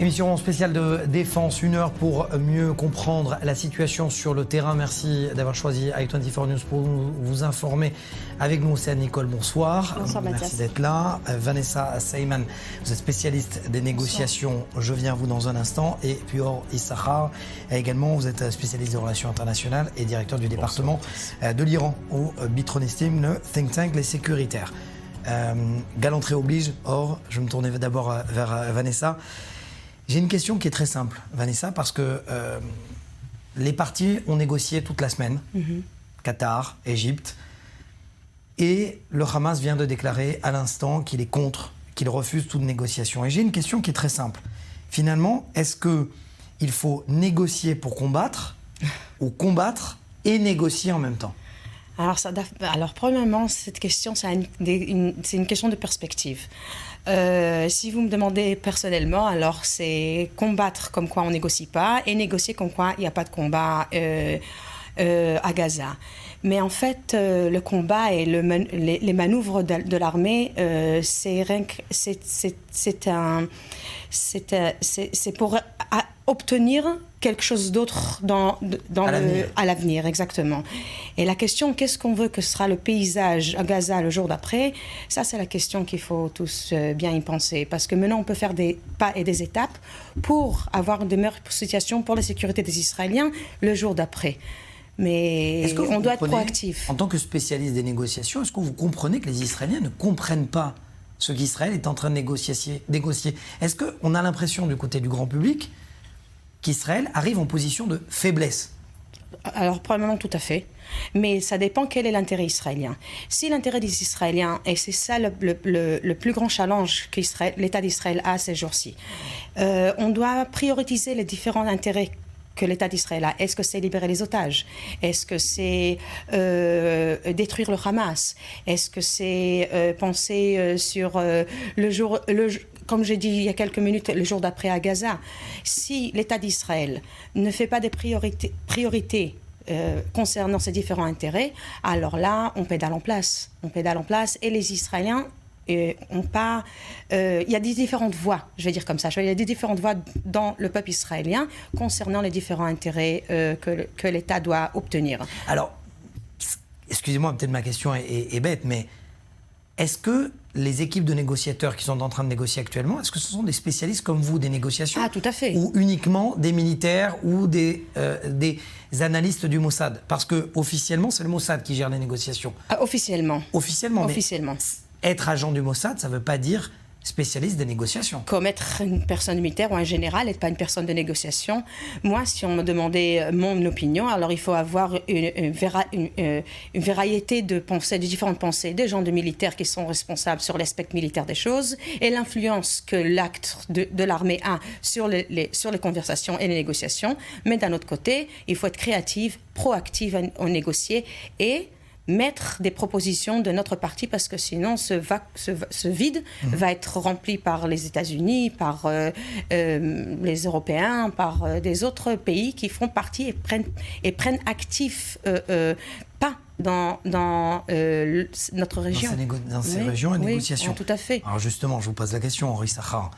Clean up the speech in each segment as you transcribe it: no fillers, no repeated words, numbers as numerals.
Émission spéciale de défense, 1 heure pour mieux comprendre la situation sur le terrain. Merci d'avoir choisi i24 News pour vous informer. Avec nous, c'est Nicole, bonsoir. Bonsoir Mathias. Merci d'être là. Vanessa Seyman, vous êtes spécialiste des négociations. Bonsoir. Je viens à vous dans un instant. Et puis Or Issachar, également, vous êtes spécialiste des relations internationales et directeur du département de l'Iran au Bitronistim, le think tank Les Sécuritaires. Galanterie oblige. Or, je me tournais d'abord vers Vanessa. J'ai une question qui est très simple, Vanessa, parce que les partis ont négocié toute la semaine, Qatar, Égypte, et le Hamas vient de déclarer à l'instant qu'il est contre, qu'il refuse toute négociation. Et j'ai une question qui est très simple. Finalement, est-ce qu'il faut négocier pour combattre, ou combattre et négocier en même temps ? Alors, premièrement, cette question, c'est une question de perspective. Si vous me demandez personnellement, alors c'est combattre comme quoi on négocie pas et négocier comme quoi il n'y a pas de combat à Gaza. Mais en fait, le combat et les manœuvres de l'armée, c'est pour obtenir quelque chose d'autre à l'avenir, exactement. Et la question, qu'est-ce qu'on veut que sera le paysage à Gaza le jour d'après, ça c'est la question qu'il faut tous bien y penser. Parce que maintenant on peut faire des pas et des étapes pour avoir une meilleure situation pour la sécurité des Israéliens le jour d'après. Mais on doit être proactif. En tant que spécialiste des négociations, est-ce que vous comprenez que les Israéliens ne comprennent pas ce qu'Israël est en train de négocier ? Est-ce qu'on a l'impression du côté du grand public qu'Israël arrive en position de faiblesse ? Alors, probablement tout à fait. Mais ça dépend quel est l'intérêt israélien. Si l'intérêt des Israéliens, et c'est ça le plus grand challenge que l'État d'Israël a ces jours-ci, on doit prioriser les différents intérêts que l'État d'Israël a. Est-ce que c'est libérer les otages ? Est-ce que c'est détruire le Hamas ? Est-ce que c'est penser sur comme j'ai dit il y a quelques minutes, le jour d'après à Gaza? Si l'État d'Israël ne fait pas des priorités concernant ces différents intérêts, alors là, on pédale en place. Et les Israéliens il y a des différentes voies, je vais dire comme ça. Il y a des différentes voies dans le peuple israélien concernant les différents intérêts que l'État doit obtenir. Alors, excusez-moi, peut-être ma question est bête, mais est-ce que les équipes de négociateurs qui sont en train de négocier actuellement, est-ce que ce sont des spécialistes comme vous des négociations ? Ah, tout à fait. Ou uniquement des militaires ou des analystes du Mossad ? Parce que officiellement, c'est le Mossad qui gère les négociations. Officiellement. Officiellement. Officiellement. Être agent du Mossad, ça ne veut pas dire spécialiste des négociations. Comme être une personne militaire ou un général n'est pas une personne de négociation. Moi, si on me demandait mon opinion, alors il faut avoir une variété de pensées, de différentes pensées, des gens de militaires qui sont responsables sur l'aspect militaire des choses et l'influence que l'acte de l'armée a sur les conversations et les négociations. Mais d'un autre côté, il faut être créative, proactive à négocier et mettre des propositions de notre parti parce que sinon ce vide va être rempli par les États-Unis, par les Européens, par des autres pays qui font partie et prennent actif pas dans notre région. Dans ces régions et négociations. Oui, tout à fait. Alors justement, je vous pose la question, Henri Sachar.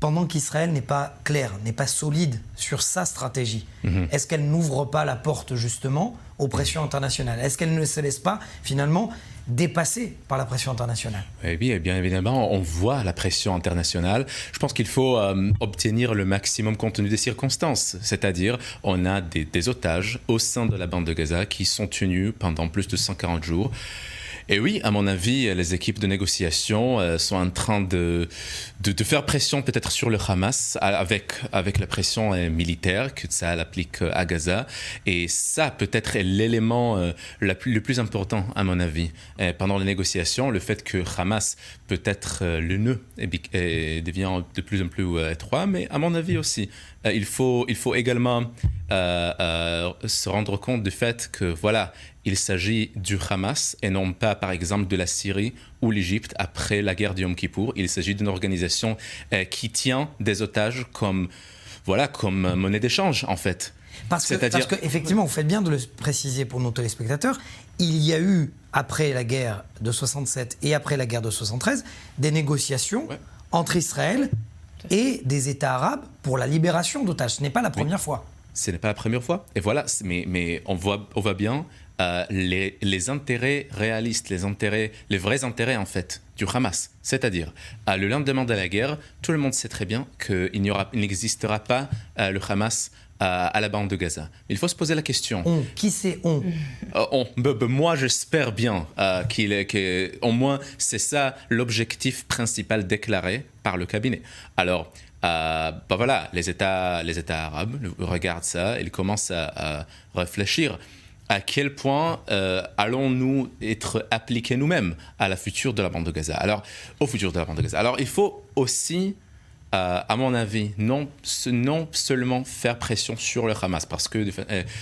Pendant qu'Israël n'est pas clair, n'est pas solide sur sa stratégie, est-ce qu'elle n'ouvre pas la porte justement aux pressions internationales ? Est-ce qu'elle ne se laisse pas finalement dépasser par la pression internationale ? Oui, bien évidemment, on voit la pression internationale. Je pense qu'il faut obtenir le maximum compte tenu des circonstances. C'est-à-dire, on a des otages au sein de la bande de Gaza qui sont tenus pendant plus de 140 jours. Et oui, à mon avis, les équipes de négociation sont en train de faire pression peut-être sur le Hamas avec la pression militaire que ça applique à Gaza. Et ça, peut-être, est l'élément le plus important, à mon avis. Pendant les négociations, le fait que Hamas peut être le nœud devient de plus en plus étroit, mais à mon avis aussi, il faut également se rendre compte du fait que, voilà, il s'agit du Hamas et non pas, par exemple, de la Syrie ou l'Égypte après la guerre du Yom Kippour. Il s'agit d'une organisation qui tient des otages comme monnaie d'échange, en fait. Parce que effectivement, vous faites bien de le préciser pour nos téléspectateurs, il y a eu, après la guerre de 67 et après la guerre de 73, des négociations entre Israël et des États arabes pour la libération d'otages. Ce n'est pas la première fois. Ce n'est pas la première fois. Et voilà, mais on voit bien les intérêts réalistes, les vrais intérêts en fait du Hamas. C'est-à-dire, le lendemain de la guerre, tout le monde sait très bien qu'il n'existera pas le Hamas à la bande de Gaza. Il faut se poser la question. Qui c'est on? Moi, j'espère bien qu'au moins c'est ça l'objectif principal déclaré par le cabinet. Alors, voilà, les États arabes regardent ça, ils commencent à réfléchir à quel point allons-nous être appliqués nous-mêmes à la future de la bande de Gaza. Alors, au futur de la bande de Gaza. Alors, il faut aussi, à mon avis, non seulement faire pression sur le Hamas, parce que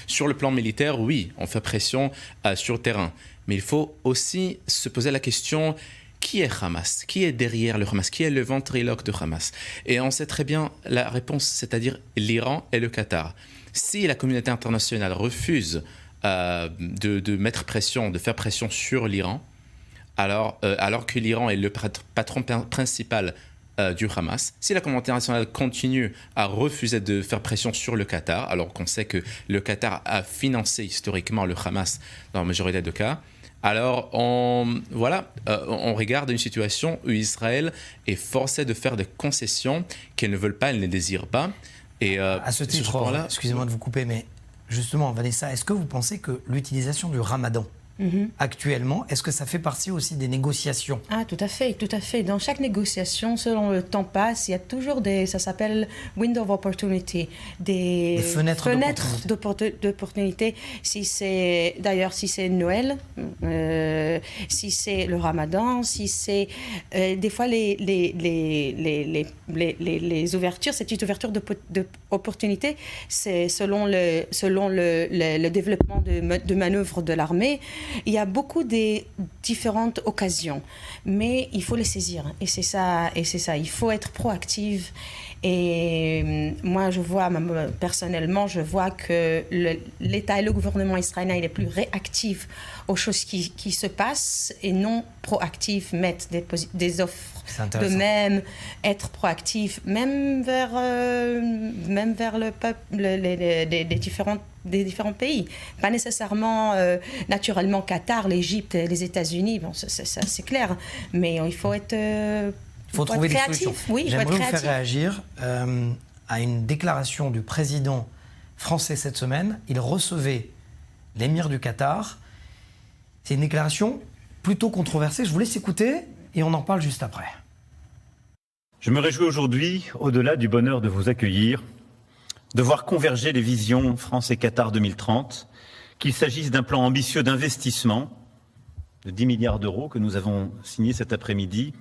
sur le plan militaire, oui, on fait pression sur le terrain, mais il faut aussi se poser la question: qui est Hamas? Qui est derrière le Hamas? Qui est le ventriloque de Hamas? Et on sait très bien la réponse, c'est-à-dire l'Iran et le Qatar. Si la communauté internationale refuse de mettre pression, de faire pression sur l'Iran, alors que l'Iran est le patron principal du Hamas, si la communauté internationale continue à refuser de faire pression sur le Qatar, alors qu'on sait que le Qatar a financé historiquement le Hamas dans la majorité des cas, alors on regarde une situation où Israël est forcé de faire des concessions qu'elle ne veut pas, elle ne désire pas. Et à ce titre, excusez-moi de vous couper, mais justement, Vanessa, est-ce que vous pensez que l'utilisation du Ramadan actuellement, est-ce que ça fait partie aussi des négociations? Ah, tout à fait, tout à fait. Dans chaque négociation, selon le temps passe, il y a toujours ça s'appelle window of opportunity, des fenêtres d'opportunité. Si c'est Noël, si c'est le Ramadan, si c'est des fois les ouvertures, cette petite ouverture d'opportunité, c'est selon le développement de manœuvres de l'armée. Il y a beaucoup de différentes occasions, mais il faut les saisir. Et c'est ça. Il faut être proactive. Et moi, personnellement, je vois que l'État et le gouvernement israélien, il est plus réactif aux choses qui se passent et non proactif, mettre des offres de même, être proactif, même vers le peuple, des différents pays. Pas nécessairement, naturellement, Qatar, l'Égypte, les États-Unis, bon, ça, c'est clair, mais il faut être... Il faut trouver des solutions. Oui, j'aimerais vous faire réagir à une déclaration du président français cette semaine. Il recevait l'émir du Qatar. C'est une déclaration plutôt controversée. Je vous laisse écouter et on en parle juste après. Je me réjouis aujourd'hui, au-delà du bonheur de vous accueillir, de voir converger les visions France et Qatar 2030, qu'il s'agisse d'un plan ambitieux d'investissement de 10 milliards d'euros que nous avons signé cet après-midi,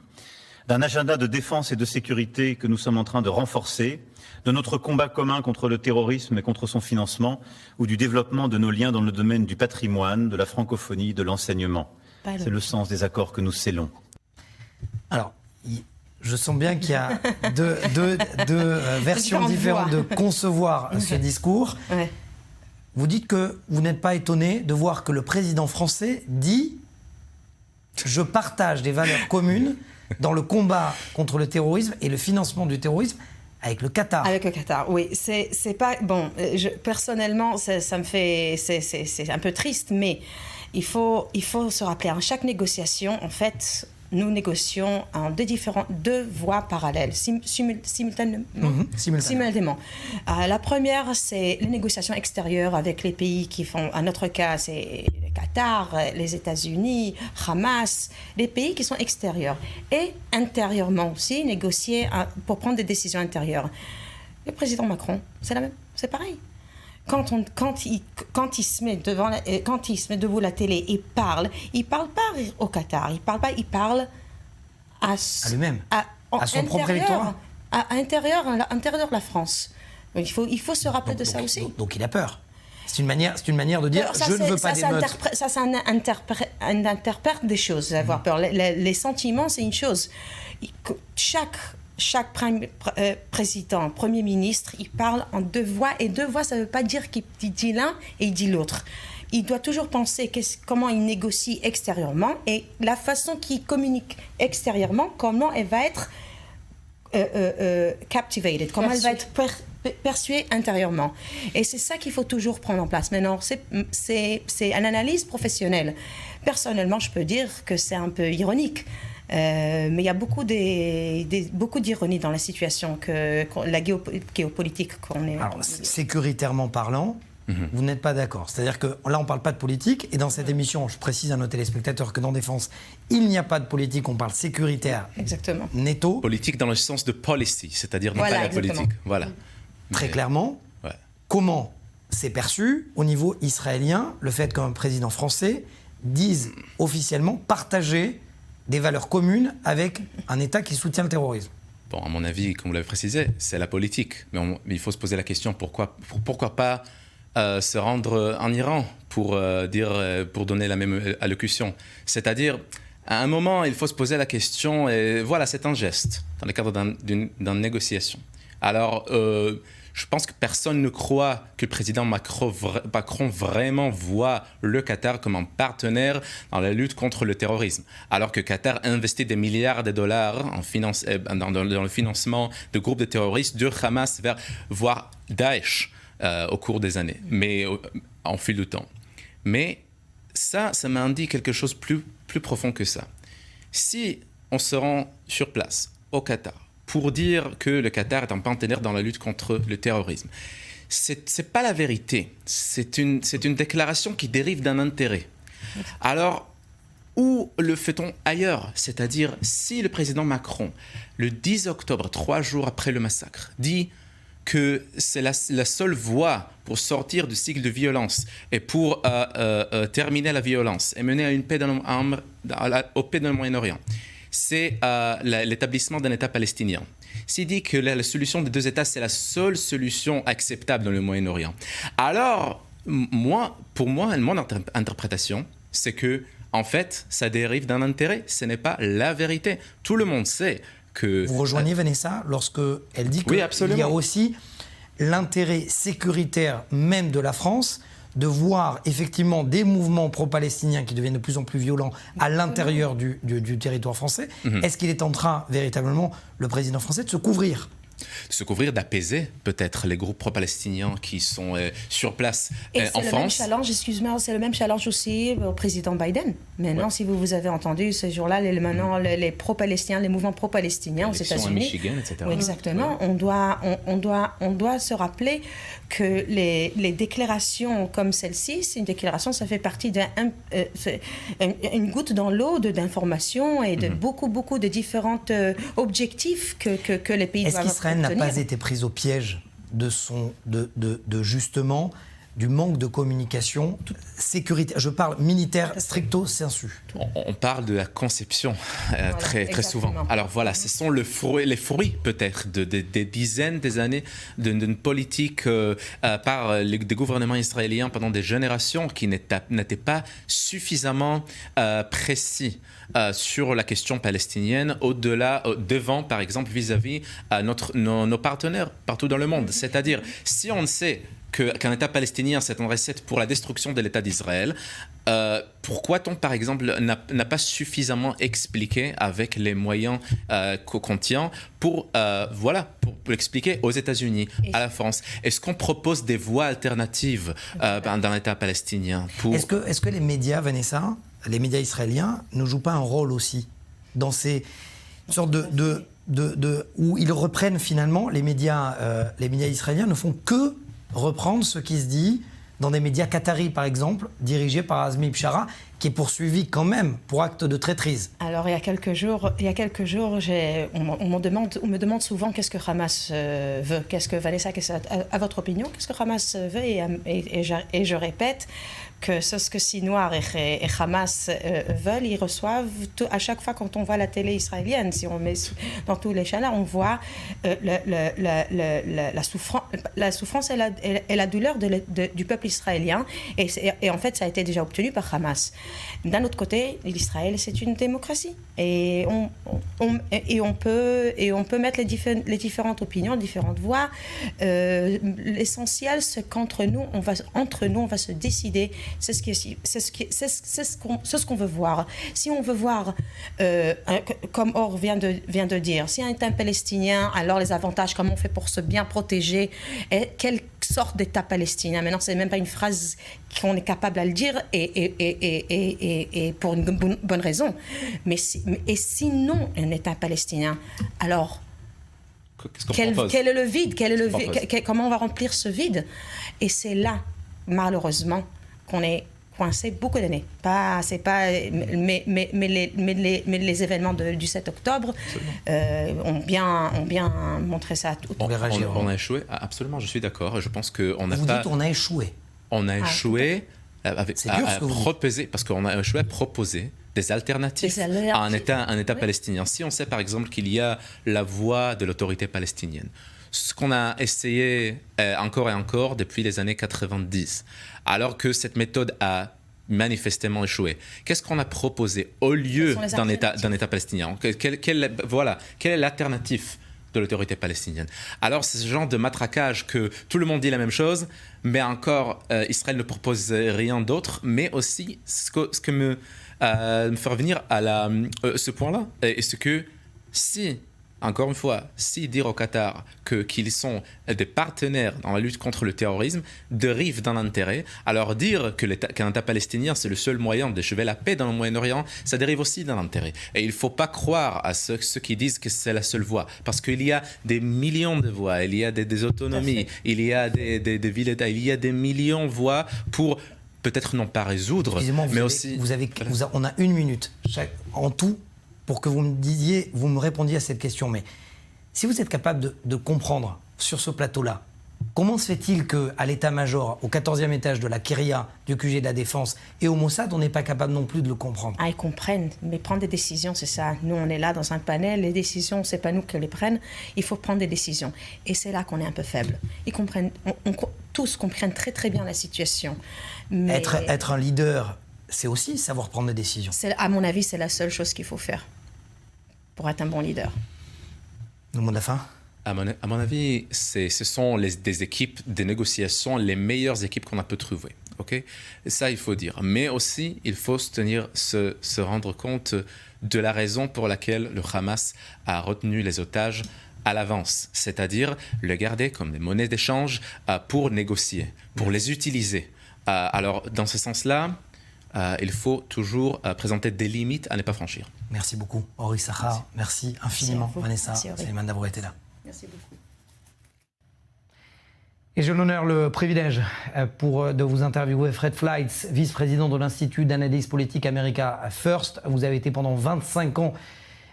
d'un agenda de défense et de sécurité que nous sommes en train de renforcer, de notre combat commun contre le terrorisme et contre son financement, ou du développement de nos liens dans le domaine du patrimoine, de la francophonie, de l'enseignement. C'est le sens des accords que nous scellons. Alors, je sens bien qu'il y a deux versions différentes de concevoir ce discours. Ouais. Vous dites que vous n'êtes pas étonné de voir que le président français dit « Je partage des valeurs communes » dans le combat contre le terrorisme et le financement du terrorisme avec le Qatar. Avec le Qatar, oui. C'est pas... Bon, personnellement, ça me fait... C'est un peu triste, mais il faut se rappeler, à chaque négociation, en fait, nous négocions en deux voies parallèles, simultanément. La première, c'est les négociations extérieures avec les pays qui font... À notre cas, c'est le Qatar, les États-Unis, Hamas, les pays qui sont extérieurs. Et intérieurement aussi, négocier pour prendre des décisions intérieures. Le président Macron, c'est pareil. Quand il se met devant la télé, il parle pas au Qatar, il parle à lui-même, à son propre territoire, à l'intérieur de la France. Il faut se rappeler de ça aussi. Donc il a peur. C'est une manière de dire je ne veux pas d'émeutes. Ça interprète des choses, avoir peur. Les sentiments, c'est une chose. Chaque président, premier ministre, il parle en deux voix. Et deux voix, ça ne veut pas dire qu'il dit l'un et il dit l'autre. Il doit toujours penser comment il négocie extérieurement et la façon qu'il communique extérieurement, comment elle va être captivated, comment elle va être perçue intérieurement. Et c'est ça qu'il faut toujours prendre en place. Maintenant, c'est une analyse professionnelle. Personnellement, je peux dire que c'est un peu ironique. Mais il y a beaucoup d'ironie dans la situation, la géopolitique qu'on est. Alors, sécuritairement parlant, vous n'êtes pas d'accord. C'est-à-dire que là, on ne parle pas de politique. Et dans cette émission, je précise à nos téléspectateurs que dans Défense, il n'y a pas de politique. On parle sécuritaire. Exactement. Netto. Politique dans le sens de policy, c'est-à-dire non pas la politique. Voilà. Très clairement, comment c'est perçu au niveau israélien le fait qu'un président français dise officiellement partager des valeurs communes avec un État qui soutient le terrorisme? Bon, à mon avis, comme vous l'avez précisé, c'est la politique. Mais il faut se poser la question, pourquoi pas se rendre en Iran pour donner la même allocution. C'est-à-dire, à un moment, il faut se poser la question, et voilà, c'est un geste dans le cadre d'une négociation. Alors, je pense que personne ne croit que le président Macron vraiment voit le Qatar comme un partenaire dans la lutte contre le terrorisme, alors que Qatar investit des milliards de dollars dans le financement de groupes de terroristes, de Hamas voire Daesh, au cours des années, mais en fil du temps. Mais ça m'indique quelque chose plus profond que ça. Si on se rend sur place, au Qatar, pour dire que le Qatar est un partenaire dans la lutte contre le terrorisme, c'est pas la vérité. C'est une déclaration qui dérive d'un intérêt. Alors, où le fait-on ailleurs? C'est-à-dire, si le président Macron, le 10 octobre, 3 jours après le massacre, dit que c'est la seule voie pour sortir du cycle de violence et pour terminer la violence et mener à une paix au paix dans le Moyen-Orient, c'est l'établissement d'un État palestinien. S'il dit que la solution des deux États, c'est la seule solution acceptable dans le Moyen-Orient, alors, pour moi, mon interprétation, c'est que, en fait, ça dérive d'un intérêt. Ce n'est pas la vérité. Tout le monde sait que... Vous rejoignez Vanessa lorsqu'elle dit qu'il y a aussi l'intérêt sécuritaire même de la France de voir effectivement des mouvements pro-palestiniens qui deviennent de plus en plus violents à l'intérieur du territoire français. Est-ce qu'il est en train, véritablement, le président français, de se couvrir d'apaiser peut-être les groupes pro-palestiniens qui sont sur place en France. C'est le même challenge, excuse-moi, c'est le même challenge aussi au président Biden. Maintenant, si vous avez entendu ce jour-là, les pro-palestiniens, les mouvements pro-palestiniens aux États-Unis. À Michigan, etc. Oui, exactement. Ouais. On doit se rappeler que les déclarations comme celle-ci, c'est une déclaration, ça fait partie d'une goutte dans l'eau d'informations et de beaucoup de différents objectifs que les pays doivent. Est-ce qu'Israël n'a pas été prise au piège de justement du manque de communication sécuritaire? Je parle militaire stricto sensu. On parle de la conception très souvent. Alors voilà, ce sont les fruits peut-être des dizaines des années d'une politique par des gouvernements israéliens pendant des générations qui n'étaient pas suffisamment précis sur la question palestinienne, devant par exemple vis-à-vis nos partenaires partout dans le monde. C'est-à-dire, si on sait qu'un État palestinien, c'est une recette pour la destruction de l'État d'Israël, pourquoi on, par exemple, n'a pas suffisamment expliqué avec les moyens qu'on tient pour expliquer aux États-Unis, à la France? Est-ce qu'on propose des voies alternatives dans l'État palestinien Est-ce que les médias, Vanessa, les médias israéliens, ne jouent pas un rôle aussi dans ces sortes où ils reprennent finalement, les médias israéliens ne font que reprendre ce qui se dit dans des médias qataris, par exemple, dirigés par Azmi Bishara, qui est poursuivi quand même pour acte de traîtrise. Alors, il y a quelques jours, on me demande souvent qu'est-ce que Hamas veut. Vanessa, à votre opinion, qu'est-ce que Hamas veut? Et je répète que c'est ce que Sinoir et Hamas veulent. Ils reçoivent, à chaque fois quand on voit la télé israélienne, si on met dans tous les chaînes, on voit la souffrance et la douleur du peuple israélien. Et en fait, ça a été déjà obtenu par Hamas. D'un autre côté, l'Israël, c'est une démocratie. Et on peut mettre les différentes opinions, différentes voix. L'essentiel, c'est qu'entre nous, on va se décider. C'est ce qu'on veut voir. Si on veut voir, comme Or vient de dire, si un Palestinien, alors les avantages, comment on fait pour se bien protéger, et quelle sorte d'État palestinien. Maintenant, c'est même pas une phrase qu'on est capable à le dire et pour une bonne raison. Mais sinon, un État palestinien, alors quel est le vide, comment on va remplir ce vide? Et c'est là, malheureusement, qu'on est coincé beaucoup d'années. Mais les événements du 7 octobre ont bien montré ça. On a échoué. Absolument, je suis d'accord. Je pense qu'on n'a pas... Vous dites on a échoué. On a échoué à proposer, parce qu'on a échoué à proposer des alternatives à un État palestinien. Si on sait par exemple qu'il y a la voix de l'autorité palestinienne, ce qu'on a essayé encore et encore depuis les années 90, alors que cette méthode a manifestement échoué. Qu'est-ce qu'on a proposé au lieu d'un État palestinien? Quelle est l'alternative de l'autorité palestinienne? Alors c'est ce genre de matraquage que tout le monde dit la même chose, mais encore Israël ne propose rien d'autre, mais aussi ce que me fait revenir à ce point-là, et ce que si... Encore une fois, si dire au Qatar qu'ils sont des partenaires dans la lutte contre le terrorisme dérive d'un intérêt, alors dire qu'un État palestinien c'est le seul moyen d'achever la paix dans le Moyen-Orient, ça dérive aussi d'un intérêt. Et il ne faut pas croire à ceux qui disent que c'est la seule voie, parce qu'il y a des millions de voies, il y a des autonomies, il y a des villes-États, il y a des millions de voies pour peut-être non pas résoudre, mais aussi... On a 1 minute en tout pour que vous me répondiez à cette question. Mais si vous êtes capable de comprendre sur ce plateau-là, comment se fait-il qu'à l'état-major, au 14e étage de la Kyria, du QG de la Défense et au Mossad, on n'est pas capable non plus de le comprendre? Ils comprennent, mais prendre des décisions, c'est ça. Nous, on est là dans un panel, les décisions, c'est pas nous qui les prennent. Il faut prendre des décisions. Et c'est là qu'on est un peu faible. Ils comprennent, tous comprennent très très bien la situation. Mais être un leader, c'est aussi savoir prendre des décisions. À mon avis, c'est la seule chose qu'il faut faire pour être un bon leader. Le mot de la fin? À mon avis, ce sont des équipes, des négociations, les meilleures équipes qu'on a pu trouver. Okay? Ça, il faut dire. Mais aussi, il faut se rendre compte de la raison pour laquelle le Hamas a retenu les otages à l'avance, c'est-à-dire le garder comme des monnaies d'échange pour négocier, pour les utiliser. Alors, dans ce sens-là, il faut toujours présenter des limites à ne pas franchir. Merci beaucoup, Or Issachar. Merci infiniment, Vanessa Sleiman, d'avoir été là. Merci beaucoup. Et j'ai l'honneur, le privilège de vous interviewer, Fred Fleitz, vice-président de l'Institut d'analyse politique America First. Vous avez été pendant 25 ans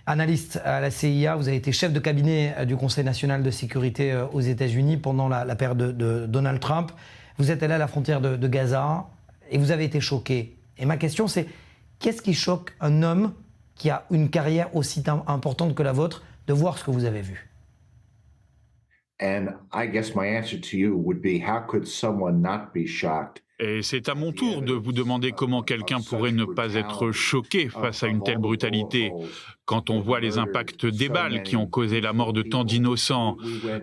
analyste à la CIA. Vous avez été chef de cabinet du Conseil national de sécurité aux États-Unis pendant la période de Donald Trump. Vous êtes allé à la frontière de Gaza et vous avez été choqué. Et ma question, c'est qu'est-ce qui choque un homme qui a une carrière aussi importante que la vôtre de voir ce que vous avez vu? And I guess my answer to you would be, how could someone not be shocked? Et c'est à mon tour de vous demander comment quelqu'un pourrait ne pas être choqué face à une telle brutalité. Quand on voit les impacts des balles qui ont causé la mort de tant d'innocents,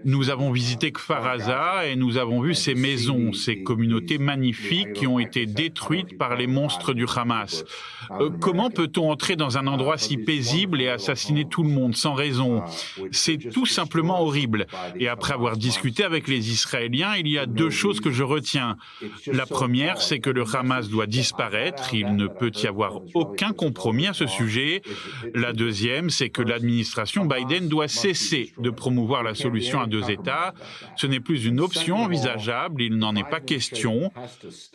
nous avon visité Kfar Aza et nous avons vu ces maisons, ces communautés magnifiques qui ont été détruites par les monstres du Hamas. Comment peut-on entrer dans un endroit si paisible et assassiner tout le monde sans raison? C'est tout simplement horrible. Et après avoir discuté avec les Israéliens, il y a 2 choses que je retiens. La première, c'est que le Hamas doit disparaître. Il ne peut y avoir aucun compromis à ce sujet. La deuxième, c'est que l'administration Biden doit cesser de promouvoir la solution à 2 États. Ce n'est plus une option envisageable, il n'en est pas question.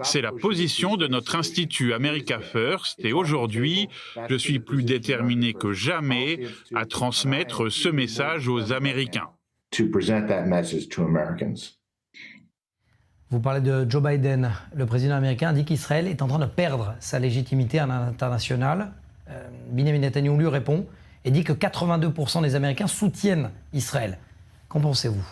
C'est la position de notre institut America First et aujourd'hui, je suis plus déterminé que jamais à transmettre ce message aux Américains. Vous parlez de Joe Biden. Le président américain dit qu'Israël est en train de perdre sa légitimité à l'international. Benjamin Netanyahu lui répond et dit que 82% des Américains soutiennent Israël. Qu'en pensez-vous?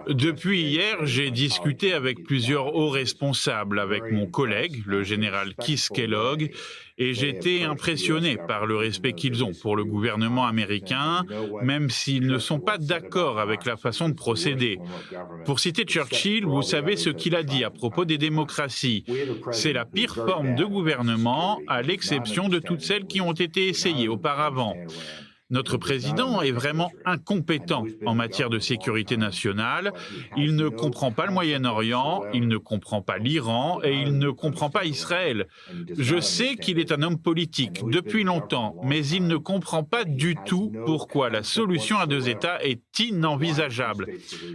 Depuis hier, j'ai discuté avec plusieurs hauts responsables, avec mon collègue, le général Keith Kellogg, et j'ai été impressionné par le respect qu'ils ont pour le gouvernement américain, même s'ils ne sont pas d'accord avec la façon de procéder. Pour citer Churchill, vous savez ce qu'il a dit à propos des démocraties. C'est la pire forme de gouvernement, à l'exception de toutes celles qui ont été essayées auparavant. Notre président est vraiment incompétent en matière de sécurité nationale. Il ne comprend pas le Moyen-Orient, il ne comprend pas l'Iran et il ne comprend pas Israël. Je sais qu'il est un homme politique depuis longtemps, mais il ne comprend pas du tout pourquoi la solution à deux États est inenvisageable.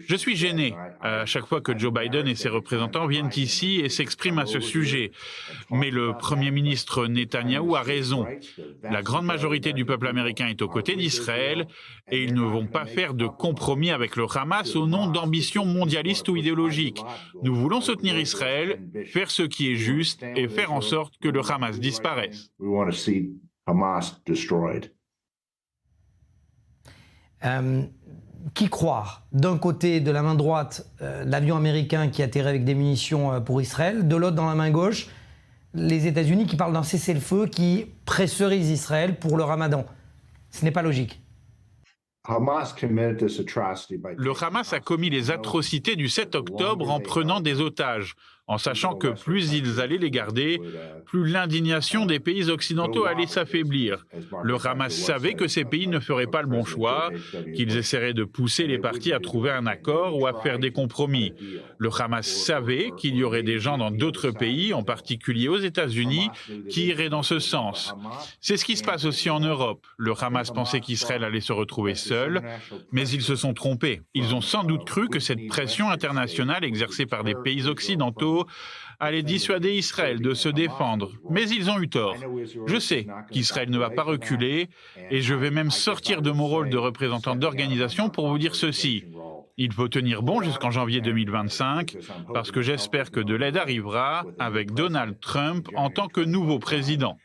Je suis gêné à chaque fois que Joe Biden et ses représentants viennent ici et s'expriment à ce sujet. Mais le Premier ministre Netanyahou a raison. La grande majorité du peuple américain est aux côtés d'Israël et ils ne vont pas faire de compromis avec le Hamas au nom d'ambitions mondialistes ou idéologiques. Nous voulons soutenir Israël, faire ce qui est juste et faire en sorte que le Hamas disparaisse. Qui croire d'un côté de la main droite l'avion américain qui atterrit avec des munitions pour Israël, de l'autre dans la main gauche les États-Unis qui parlent d'un cessez-le-feu qui pressurise Israël pour le Ramadan. Ce n'est pas logique. Le Hamas a commis les atrocités du 7 octobre en prenant des otages, en sachant que plus ils allaient les garder, plus l'indignation des pays occidentaux allait s'affaiblir. Le Hamas savait que ces pays ne feraient pas le bon choix, qu'ils essaieraient de pousser les parties à trouver un accord ou à faire des compromis. Le Hamas savait qu'il y aurait des gens dans d'autres pays, en particulier aux États-Unis, qui iraient dans ce sens. C'est ce qui se passe aussi en Europe. Le Hamas pensait qu'Israël allait se retrouver seul, mais ils se sont trompés. Ils ont sans doute cru que cette pression internationale exercée par des pays occidentaux allait dissuader Israël de se défendre. Mais ils ont eu tort. Je sais qu'Israël ne va pas reculer et je vais même sortir de mon rôle de représentant d'organisation pour vous dire ceci. Il faut tenir bon jusqu'en janvier 2025 parce que j'espère que de l'aide arrivera avec Donald Trump en tant que nouveau président.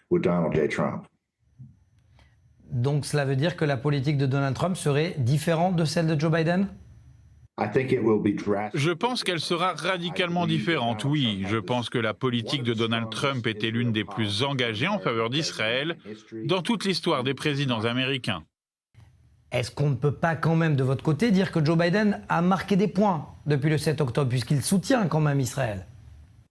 Donc cela veut dire que la politique de Donald Trump serait différente de celle de Joe Biden ? Je pense qu'elle sera radicalement différente, oui. Je pense que la politique de Donald Trump était l'une des plus engagées en faveur d'Israël dans toute l'histoire des présidents américains. Est-ce qu'on ne peut pas quand même, de votre côté, dire que Joe Biden a marqué des points depuis le 7 octobre, puisqu'il soutient quand même Israël ?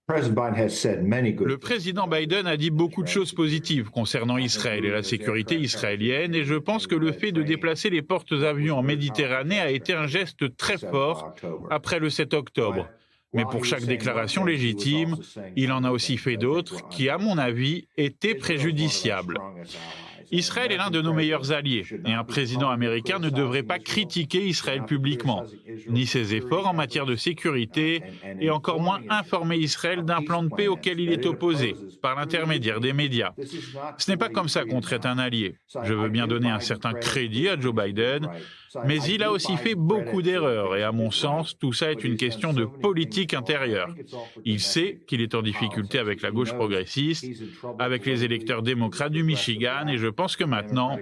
Le président Biden a dit beaucoup de choses positives concernant Israël et la sécurité israélienne et je pense que le fait de déplacer les porte-avions en Méditerranée a été un geste très fort après le 7 octobre. Mais pour chaque déclaration légitime, il en a aussi fait d'autres qui, à mon avis, étaient préjudiciables. Israël est l'un de nos meilleurs alliés et un président américain ne devrait pas critiquer Israël publiquement, ni ses efforts en matière de sécurité et encore moins informer Israël d'un plan de paix auquel il est opposé par l'intermédiaire des médias. Ce n'est pas comme ça qu'on traite un allié. Je veux bien donner un certain crédit à Joe Biden, mais il a aussi fait beaucoup d'erreurs et à mon sens, tout ça est une question de politique intérieure. Il sait qu'il est en difficulté avec la gauche progressiste, avec les électeurs démocrates du Michigan et je pense que maintenant,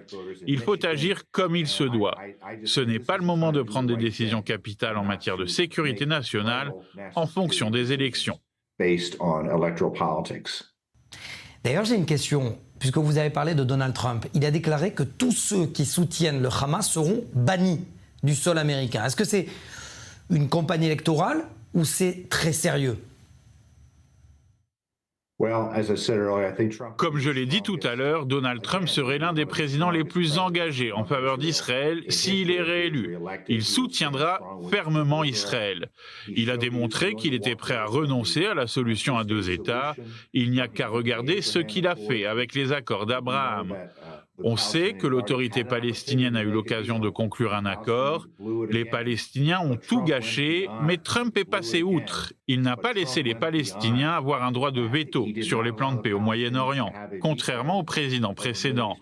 il faut agir comme il se doit. Ce n'est pas le moment de prendre des décisions capitales en matière de sécurité nationale en fonction des élections. D'ailleurs, j'ai une question, puisque vous avez parlé de Donald Trump. Il a déclaré que tous ceux qui soutiennent le Hamas seront bannis du sol américain. Est-ce que c'est une campagne électorale ou c'est très sérieux ? Comme je l'ai dit tout à l'heure, Donald Trump serait l'un des présidents les plus engagés en faveur d'Israël s'il est réélu. Il soutiendra fermement Israël. Il a démontré qu'il était prêt à renoncer à la solution à deux États. Il n'y a qu'à regarder ce qu'il a fait avec les accords d'Abraham. On sait que l'autorité palestinienne a eu l'occasion de conclure un accord. Les Palestiniens ont tout gâché, mais Trump est passé outre. Il n'a pas laissé les Palestiniens avoir un droit de veto sur les plans de paix au Moyen-Orient, contrairement au président précédent.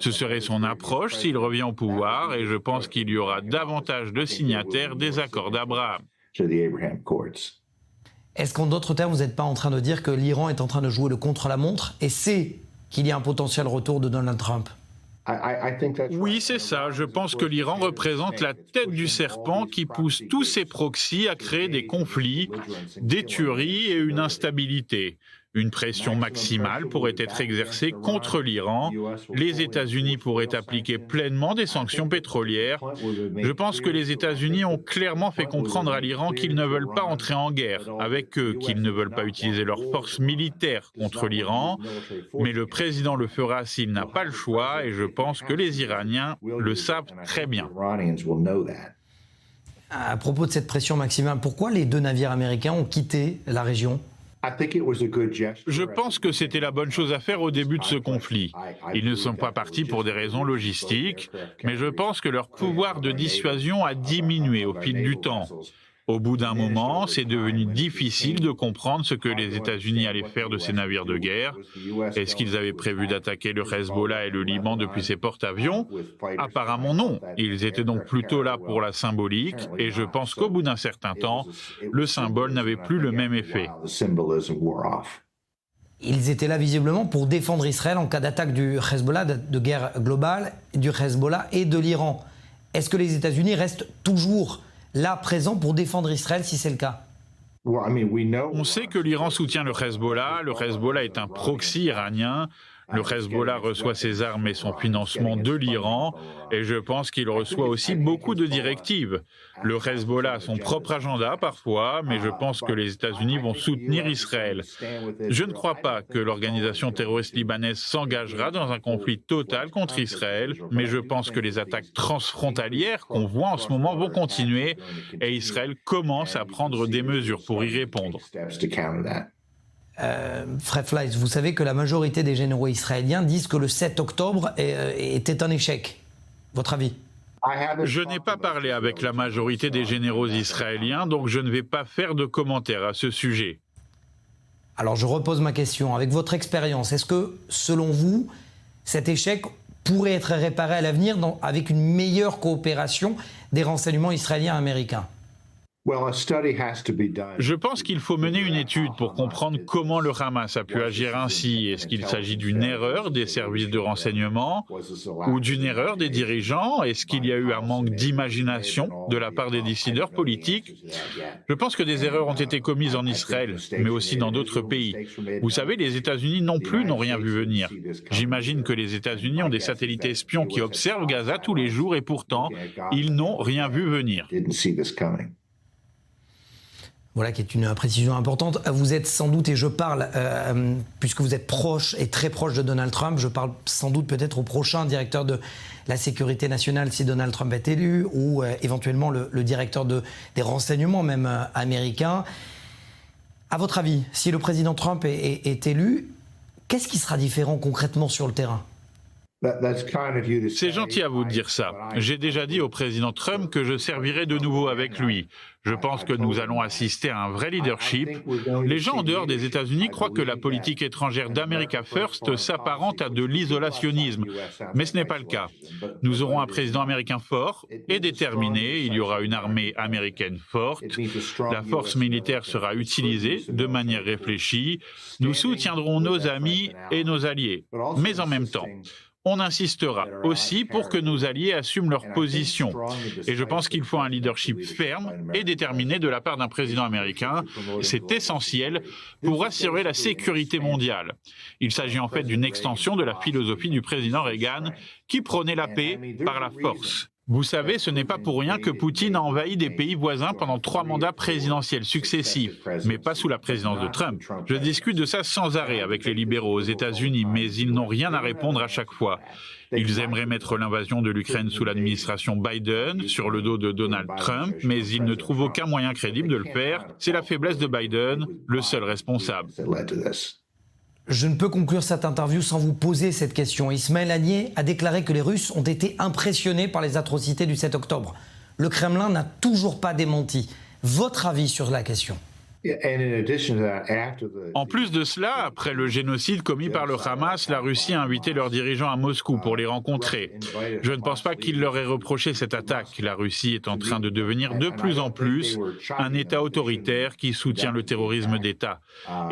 Ce serait son approche s'il revient au pouvoir et je pense qu'il y aura davantage de signataires des accords d'Abraham. Est-ce qu'en d'autres termes, vous n'êtes pas en train de dire que l'Iran est en train de jouer le contre-la-montre et c'est qu'il y a un potentiel retour de Donald Trump ? Oui, c'est ça. Je pense que l'Iran représente la tête du serpent qui pousse tous ses proxys à créer des conflits, des tueries et une instabilité. Une pression maximale pourrait être exercée contre l'Iran. Les États-Unis pourraient appliquer pleinement des sanctions pétrolières. Je pense que les États-Unis ont clairement fait comprendre à l'Iran qu'ils ne veulent pas entrer en guerre avec eux, qu'ils ne veulent pas utiliser leurs forces militaires contre l'Iran. Mais le président le fera s'il n'a pas le choix et je pense que les Iraniens le savent très bien. À propos de cette pression maximale, pourquoi les 2 navires américains ont quitté la région ? Je pense que c'était la bonne chose à faire au début de ce conflit. Ils ne sont pas partis pour des raisons logistiques, mais je pense que leur pouvoir de dissuasion a diminué au fil du temps. Au bout d'un moment, c'est devenu difficile de comprendre ce que les États-Unis allaient faire de ces navires de guerre. Est-ce qu'ils avaient prévu d'attaquer le Hezbollah et le Liban depuis ces porte-avions ? Apparemment non. Ils étaient donc plutôt là pour la symbolique et je pense qu'au bout d'un certain temps, le symbole n'avait plus le même effet. Ils étaient là visiblement pour défendre Israël en cas d'attaque du Hezbollah, de guerre globale, du Hezbollah et de l'Iran. Est-ce que les États-Unis restent toujours là présent pour défendre Israël si c'est le cas? On sait que l'Iran soutient le Hezbollah. Le Hezbollah est un proxy iranien. Le Hezbollah reçoit ses armes et son financement de l'Iran, et je pense qu'il reçoit aussi beaucoup de directives. Le Hezbollah a son propre agenda parfois, mais je pense que les États-Unis vont soutenir Israël. Je ne crois pas que l'organisation terroriste libanaise s'engagera dans un conflit total contre Israël, mais je pense que les attaques transfrontalières qu'on voit en ce moment vont continuer, et Israël commence à prendre des mesures pour y répondre. Fred Fleiss, vous savez que la majorité des généraux israéliens disent que le 7 octobre était un échec. Votre avis? Je n'ai pas parlé avec la majorité des généraux israéliens, donc je ne vais pas faire de commentaires à ce sujet. Alors je repose ma question. Avec votre expérience, est-ce que, selon vous, cet échec pourrait être réparé à l'avenir avec une meilleure coopération des renseignements israéliens et américains? Je pense qu'il faut mener une étude pour comprendre comment le Hamas a pu agir ainsi. Est-ce qu'il s'agit d'une erreur des services de renseignement ou d'une erreur des dirigeants? Est-ce qu'il y a eu un manque d'imagination de la part des décideurs politiques? Je pense que des erreurs ont été commises en Israël, mais aussi dans d'autres pays. Vous savez, les États-Unis non plus n'ont rien vu venir. J'imagine que les États-Unis ont des satellites espions qui observent Gaza tous les jours et pourtant, ils n'ont rien vu venir. Voilà qui est une précision importante. Vous êtes sans doute, et je parle, puisque vous êtes proche et très proche de Donald Trump, je parle sans doute peut-être au prochain directeur de la sécurité nationale si Donald Trump est élu, ou éventuellement le directeur des renseignements même américains. À votre avis, si le président Trump est élu, qu'est-ce qui sera différent concrètement sur le terrain? C'est gentil à vous de dire ça. J'ai déjà dit au président Trump que je servirai de nouveau avec lui. Je pense que nous allons assister à un vrai leadership. Les gens en dehors des États-Unis croient que la politique étrangère d'America First s'apparente à de l'isolationnisme. Mais ce n'est pas le cas. Nous aurons un président américain fort et déterminé. Il y aura une armée américaine forte. La force militaire sera utilisée de manière réfléchie. Nous soutiendrons nos amis et nos alliés. Mais en même temps, on insistera aussi pour que nos alliés assument leur position. Et je pense qu'il faut un leadership ferme et déterminé de la part d'un président américain. C'est essentiel pour assurer la sécurité mondiale. Il s'agit en fait d'une extension de la philosophie du président Reagan qui prônait la paix par la force. Vous savez, ce n'est pas pour rien que Poutine a envahi des pays voisins pendant 3 mandats présidentiels successifs, mais pas sous la présidence de Trump. Je discute de ça sans arrêt avec les libéraux aux États-Unis, mais ils n'ont rien à répondre à chaque fois. Ils aimeraient mettre l'invasion de l'Ukraine sous l'administration Biden, sur le dos de Donald Trump, mais ils ne trouvent aucun moyen crédible de le faire. C'est la faiblesse de Biden, le seul responsable. Je ne peux conclure cette interview sans vous poser cette question. Ismaël Haniyeh a déclaré que les Russes ont été impressionnés par les atrocités du 7 octobre. Le Kremlin n'a toujours pas démenti. Votre avis sur la question? En plus de cela, après le génocide commis par le Hamas, la Russie a invité leurs dirigeants à Moscou pour les rencontrer. Je ne pense pas qu'il leur ait reproché cette attaque. La Russie est en train de devenir de plus en plus un État autoritaire qui soutient le terrorisme d'État.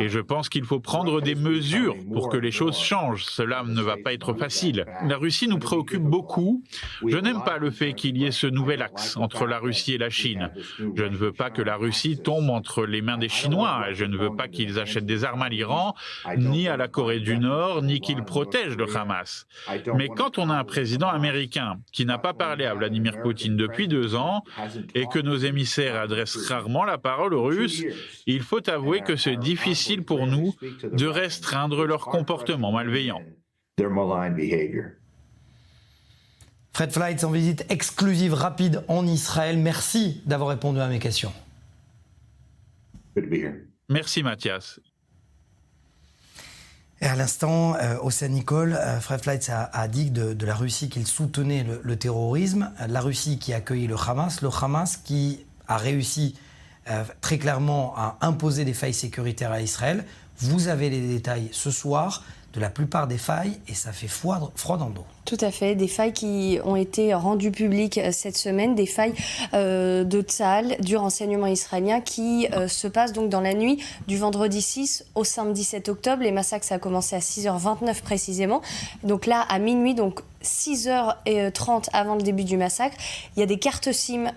Et je pense qu'il faut prendre des mesures pour que les choses changent. Cela ne va pas être facile. La Russie nous préoccupe beaucoup. Je n'aime pas le fait qu'il y ait ce nouvel axe entre la Russie et la Chine. Je ne veux pas que la Russie tombe entre les mains des Chinois. Je ne veux pas qu'ils achètent des armes à l'Iran, ni à la Corée du Nord, ni qu'ils protègent le Hamas. Mais quand on a un président américain qui n'a pas parlé à Vladimir Poutine depuis 2 ans et que nos émissaires adressent rarement la parole aux Russes, il faut avouer que c'est difficile pour nous de restreindre leur comportement malveillant. Fred Fleitz en visite exclusive rapide en Israël. Merci d'avoir répondu à mes questions. Merci Mathias. Et à l'instant, Océane Nicole, Fred Fleitz a dit de la Russie qu'il soutenait le terrorisme. La Russie qui a accueilli le Hamas qui a réussi très clairement à imposer des failles sécuritaires à Israël. Vous avez les détails ce soir de la plupart des failles et ça fait froid dans le dos. Tout à fait, des failles qui ont été rendues publiques cette semaine, des failles de Tsahal, du renseignement israélien, qui se passent donc dans la nuit du vendredi 6 au samedi 7 octobre. Les massacres, ça a commencé à 6h29 précisément. Donc là, à minuit, donc 6h30 avant le début du massacre, il y a des cartes SIM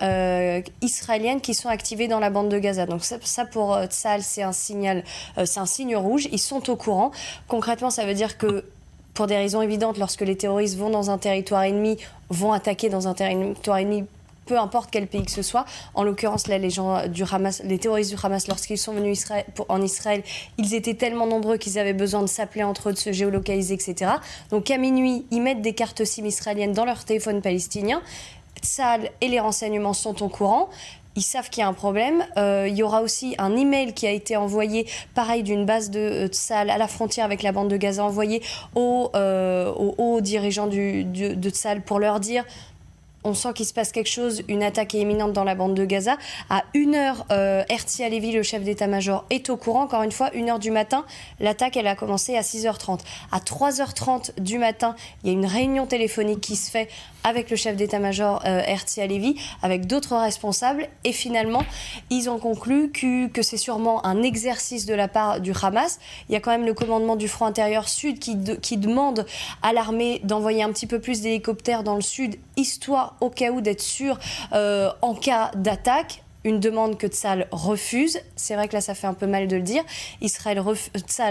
israéliennes qui sont activées dans la bande de Gaza. Donc ça pour Tsahal, c'est un signe rouge. Ils sont au courant. Concrètement, ça veut dire que pour des raisons évidentes, lorsque les terroristes vont dans un territoire ennemi, vont attaquer dans un territoire ennemi, peu importe quel pays que ce soit. En l'occurrence, là, les gens du Hamas, les terroristes du Hamas, lorsqu'ils sont venus en Israël, ils étaient tellement nombreux qu'ils avaient besoin de s'appeler entre eux, de se géolocaliser, etc. Donc à minuit, ils mettent des cartes SIM israéliennes dans leur téléphone palestinien. Tsahal et les renseignements sont au courant. Ils savent qu'il y a un problème. Il y aura aussi un email qui a été envoyé, pareil, d'une base de Tsahal à la frontière avec la bande de Gaza, envoyé aux dirigeants de Tsahal pour leur dire on sent qu'il se passe quelque chose, une attaque est imminente dans la bande de Gaza. À 1h, Herzi Halevi, le chef d'état-major, est au courant. Encore une fois, 1h du matin, l'attaque, elle a commencé à 6h30. À 3h30 du matin, il y a une réunion téléphonique qui se fait avec le chef d'état-major Herzi Halevi, avec d'autres responsables. Et finalement, ils ont conclu que c'est sûrement un exercice de la part du Hamas. Il y a quand même le commandement du Front intérieur sud qui demande à l'armée d'envoyer un petit peu plus d'hélicoptères dans le sud, histoire au cas où d'être sûr en cas d'attaque. Une demande que Tsahal refuse. C'est vrai que là, ça fait un peu mal de le dire. Tsahal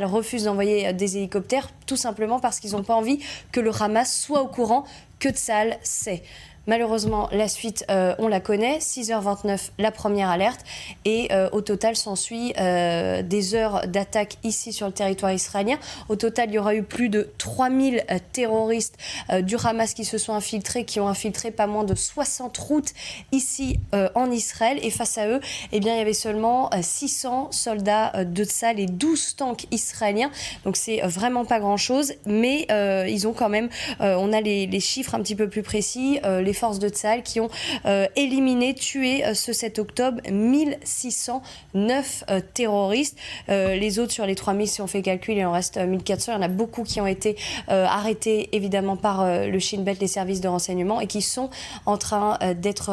refuse d'envoyer des hélicoptères, tout simplement parce qu'ils n'ont pas envie que le Hamas soit au courant que Tsahal sait. Malheureusement, la suite, on la connaît. 6h29, la première alerte. Et au total, s'ensuit des heures d'attaque ici sur le territoire israélien. Au total, il y aura eu plus de 3000 terroristes du Hamas qui se sont infiltrés, qui ont infiltré pas moins de 60 routes ici en Israël. Et face à eux, eh bien, il y avait seulement 600 soldats de Tsahal et 12 tanks israéliens. Donc, c'est vraiment pas grand-chose. Mais ils ont quand même, on a les chiffres un petit peu plus précis, les forces de Tsahal qui ont éliminé, tué ce 7 octobre 1609 terroristes. Les autres sur les 3000, si on fait calcul, il en reste 1400. Il y en a beaucoup qui ont été arrêtés évidemment par le Shin Bet, les services de renseignement, et qui sont en train d'être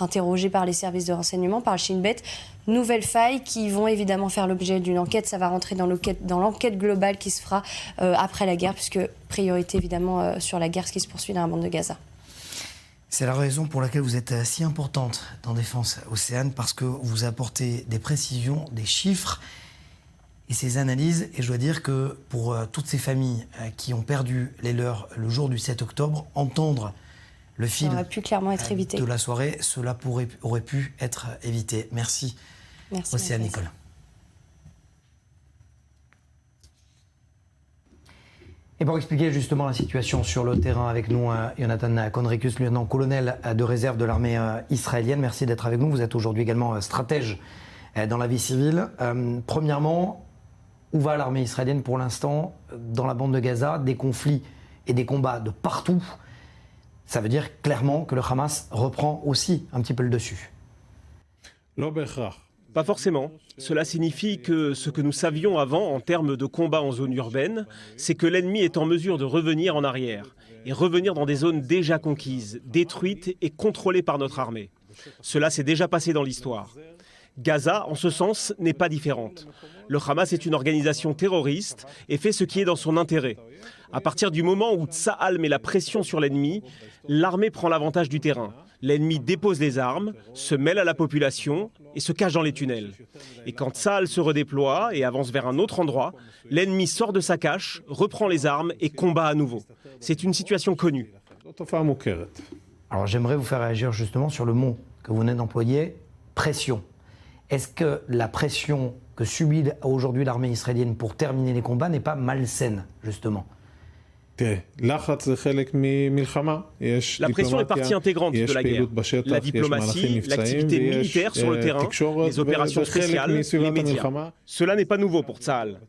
interrogés par les services de renseignement, par le Shin Bet. Nouvelles failles qui vont évidemment faire l'objet d'une enquête. Ça va rentrer dans l'enquête globale qui se fera après la guerre, puisque priorité évidemment sur la guerre, ce qui se poursuit dans la bande de Gaza. C'est la raison pour laquelle vous êtes si importante dans Défense Océane, parce que vous apportez des précisions, des chiffres et ces analyses. Et je dois dire que pour toutes ces familles qui ont perdu les leurs le jour du 7 octobre, entendre le fil aurait pu clairement être évité de la soirée, cela aurait pu être évité. Merci Océane Nicole. Et pour expliquer justement la situation sur le terrain avec nous, Jonathan Conricus, lieutenant-colonel de réserve de l'armée israélienne. Merci d'être avec nous. Vous êtes aujourd'hui également stratège dans la vie civile. Premièrement, où va l'armée israélienne pour l'instant dans la bande de Gaza? Des conflits et des combats de partout. Ça veut dire clairement que le Hamas reprend aussi un petit peu le dessus. Pas forcément. Cela signifie que ce que nous savions avant en termes de combat en zone urbaine, c'est que l'ennemi est en mesure de revenir en arrière et revenir dans des zones déjà conquises, détruites et contrôlées par notre armée. Cela s'est déjà passé dans l'histoire. Gaza, en ce sens, n'est pas différente. Le Hamas est une organisation terroriste et fait ce qui est dans son intérêt. À partir du moment où Tsahal met la pression sur l'ennemi, l'armée prend l'avantage du terrain. L'ennemi dépose les armes, se mêle à la population et se cache dans les tunnels. Et quand Tsahal se redéploie et avance vers un autre endroit, l'ennemi sort de sa cache, reprend les armes et combat à nouveau. C'est une situation connue. Alors j'aimerais vous faire réagir justement sur le mot que vous venez d'employer, pression. Est-ce que la pression que subit aujourd'hui l'armée israélienne pour terminer les combats n'est pas malsaine, justement ? La pression est partie intégrante de la guerre. La diplomatie, l'activité militaire sur le terrain, les opérations spéciales, les médias. Cela n'est pas nouveau pour Tsahal.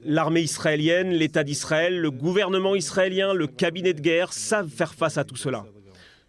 L'armée israélienne, l'État d'Israël, le gouvernement israélien, le cabinet de guerre savent faire face à tout cela.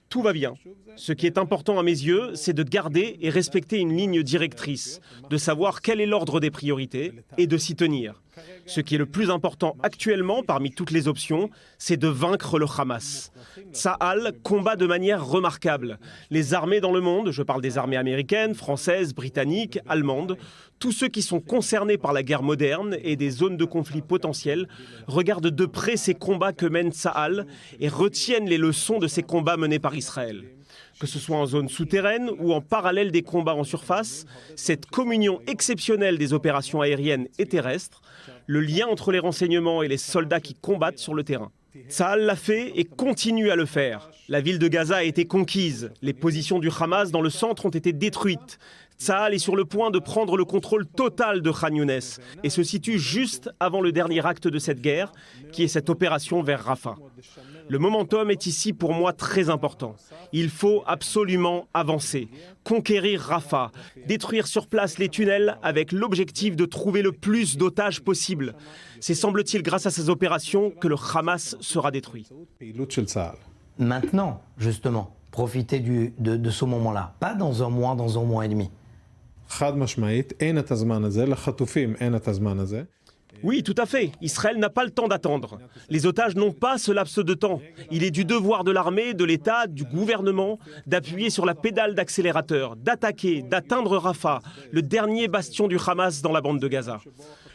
Tout va bien. Ce qui est important à mes yeux, c'est de garder et respecter une ligne directrice, de savoir quel est l'ordre des priorités et de s'y tenir. Ce qui est le plus important actuellement parmi toutes les options, c'est de vaincre le Hamas. Tsahal combat de manière remarquable. Les armées dans le monde, je parle des armées américaines, françaises, britanniques, allemandes, tous ceux qui sont concernés par la guerre moderne et des zones de conflit potentielles regardent de près ces combats que mène Tsahal et retiennent les leçons de ces combats menés par Israël. Que ce soit en zone souterraine ou en parallèle des combats en surface, cette communion exceptionnelle des opérations aériennes et terrestres, le lien entre les renseignements et les soldats qui combattent sur le terrain. Tsahal l'a fait et continue à le faire. La ville de Gaza a été conquise, les positions du Hamas dans le centre ont été détruites. Tsahal est sur le point de prendre le contrôle total de Khan Younes et se situe juste avant le dernier acte de cette guerre, qui est cette opération vers Rafah. Le momentum est ici pour moi très important. Il faut absolument avancer, conquérir Rafah, détruire sur place les tunnels avec l'objectif de trouver le plus d'otages possible. C'est semble-t-il grâce à ces opérations que le Hamas sera détruit. Maintenant, justement, profitez de ce moment-là, pas dans un mois et demi. Oui, tout à fait. Israël n'a pas le temps d'attendre. Les otages n'ont pas ce laps de temps. Il est du devoir de l'armée, de l'État, du gouvernement d'appuyer sur la pédale d'accélérateur, d'attaquer, d'atteindre Rafah, le dernier bastion du Hamas dans la bande de Gaza.